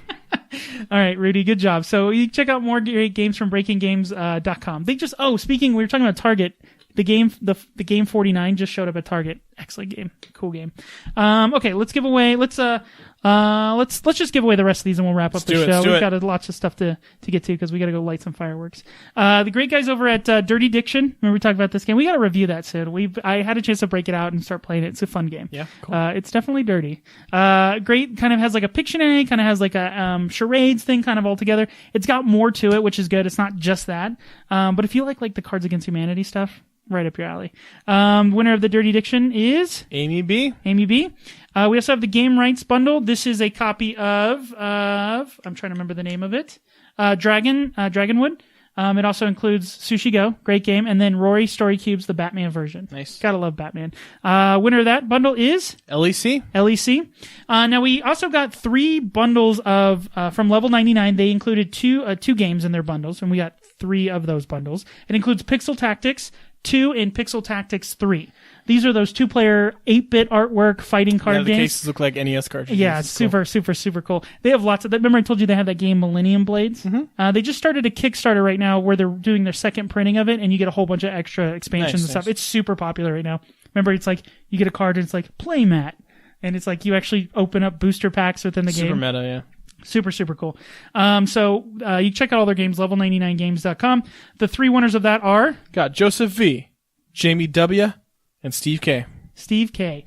All right, Rudy, good job. So you check out more great games from BreakingGames.com. They just... Oh, speaking... We were talking about Target... The game 49 just showed up at Target. Excellent game. Cool game. Okay, let's give away, let's just give away the rest of these and we'll wrap up the show. We've got lots of stuff to get to because we got to go light some fireworks. The great guys over at Dirty Diction, remember we talked about this game? We got to review that soon. I had a chance to break it out and start playing it. It's a fun game. Yeah, cool. It's definitely dirty. Great, kind of has like a Pictionary, kind of has like a charades thing kind of all together. It's got more to it, which is good. It's not just that. But if you like the Cards Against Humanity stuff, right up your alley. Winner of the Dirty Diction is Amy B. We also have the Game Rights Bundle. This is a copy of I'm trying to remember the name of it. Dragonwood. It also includes Sushi Go, great game, and then Rory Story Cubes, the Batman version. Nice. Gotta love Batman. Winner of that bundle is LEC. Now we also got 3 bundles of from Level 99. They included two games in their bundles, and we got 3 of those bundles. It includes Pixel Tactics 2 and Pixel Tactics 3. These are those 2-player 8-bit artwork fighting card games. The cases look like NES cartridges. Yeah, it's super cool. They have lots of that. Remember I told you they have that game Millennium Blades? Mm-hmm. They just started a Kickstarter right now where they're doing their second printing of it, and you get a whole bunch of extra expansions and stuff. It's super popular right now. Remember, it's like you get a card and it's like playmat, and it's like you actually open up booster packs within the game. Super meta, yeah. Super cool. So you check out all their games, level99games.com. The 3 winners of that are... Got Joseph V, Jamie W, and Steve K. Okay.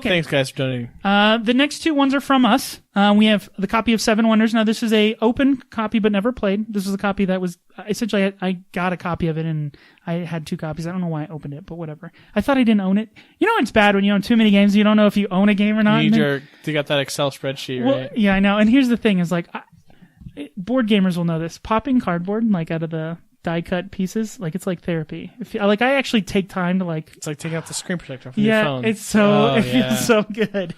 Thanks, guys, for donating. The next 2 ones are from us. We have the copy of 7 Wonders. Now, this is a open copy but never played. This was a copy that was... essentially, I got a copy of it, and I had 2 copies. I don't know why I opened it, but whatever. I thought I didn't own it. You know it's bad when you own too many games, you don't know if you own a game or not. You got that Excel spreadsheet, right? Yeah, I know. And here's the thing, is like... board gamers will know this. Popping cardboard, like, out of the... die-cut pieces, like it's like therapy. I actually take time to It's like taking out the screen protector from your phone. It feels so good.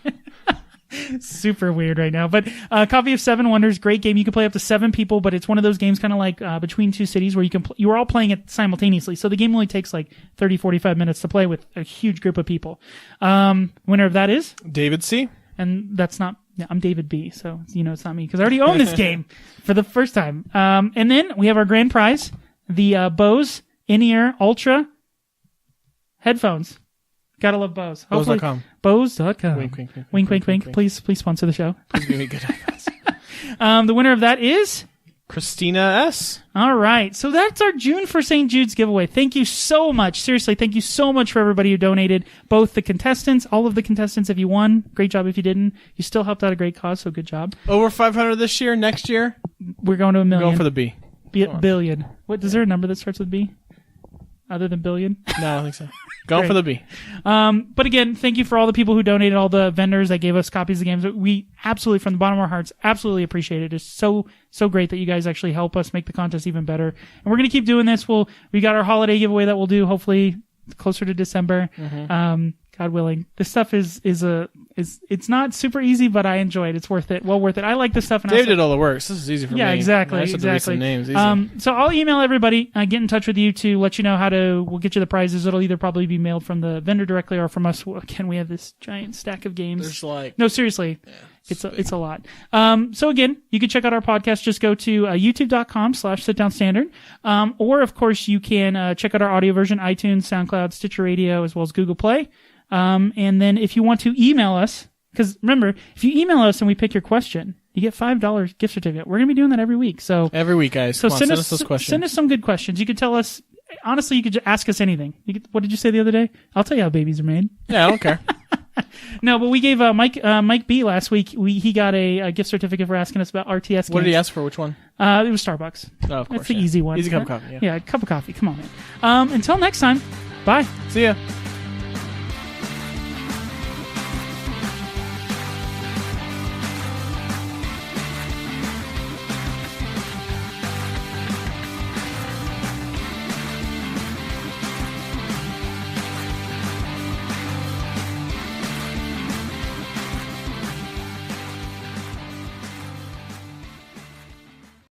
Super weird right now, but a copy of 7 Wonders, great game. You can play up to 7 people, but it's one of those games kind of like Between Two Cities where you are all playing it simultaneously. So the game only takes like 30-45 minutes to play with a huge group of people. Winner of that is David C. And that's not... Yeah, I'm David B, so it's not me because I already own this game for the first time. And then we have our grand prize. The Bose In-Ear Ultra headphones. Gotta love Bose. Bose.com. Bose.com. Wink. Please sponsor the show. Please give me good headphones. The winner of that is... Christina S. All right. So that's our June for St. Jude's giveaway. Thank you so much. Seriously, thank you so much for everybody who donated. Both the contestants, all of the contestants, if you won, great job. If you didn't, you still helped out a great cause, so good job. Over 500 this year, next year? We're going to $1 million. Going for the B. Billion. What, is there a number that starts with B? Other than billion? No, I don't think so. Going Great. for the B. But again, thank you for all the people who donated, all the vendors that gave us copies of the games. We absolutely, from the bottom of our hearts, absolutely appreciate it. It's so great that you guys actually help us make the contest even better. And we're going to keep doing this. We got our holiday giveaway that we'll do hopefully closer to December. God willing. This stuff is it's not super easy, but I enjoy it. It's worth it. Well worth it. I like this stuff. And Dave did all the work. So this is easy for me. Yeah, exactly. I just have to read Exactly. some names. Easy. So I'll email everybody, get in touch with you to let you know we'll get you the prizes. It'll either probably be mailed from the vendor directly or from us. Again, we have this giant stack of games. There's like... No, seriously. Yeah, it's a lot. So again, you can check out our podcast. Just go to youtube.com/sitdownstandard. Or of course you can check out our audio version, iTunes, SoundCloud, Stitcher Radio, as well as Google Play. And then if you want to email us, because remember, if you email us and we pick your question, you get $5 gift certificate. We're going to be doing that every week. So every week, guys. So Come on, send us those questions. Send us some good questions. You could tell us, honestly, you could just ask us anything. What did you say the other day? I'll tell you how babies are made. Yeah, I don't care. No, but we gave Mike B last week. He got a gift certificate for asking us about RTS games. What did he ask for? Which one? It was Starbucks. Oh, of course. That's the easy one. Easy cup of coffee. Yeah, a cup of coffee. Come on, man. Until next time, bye. See ya.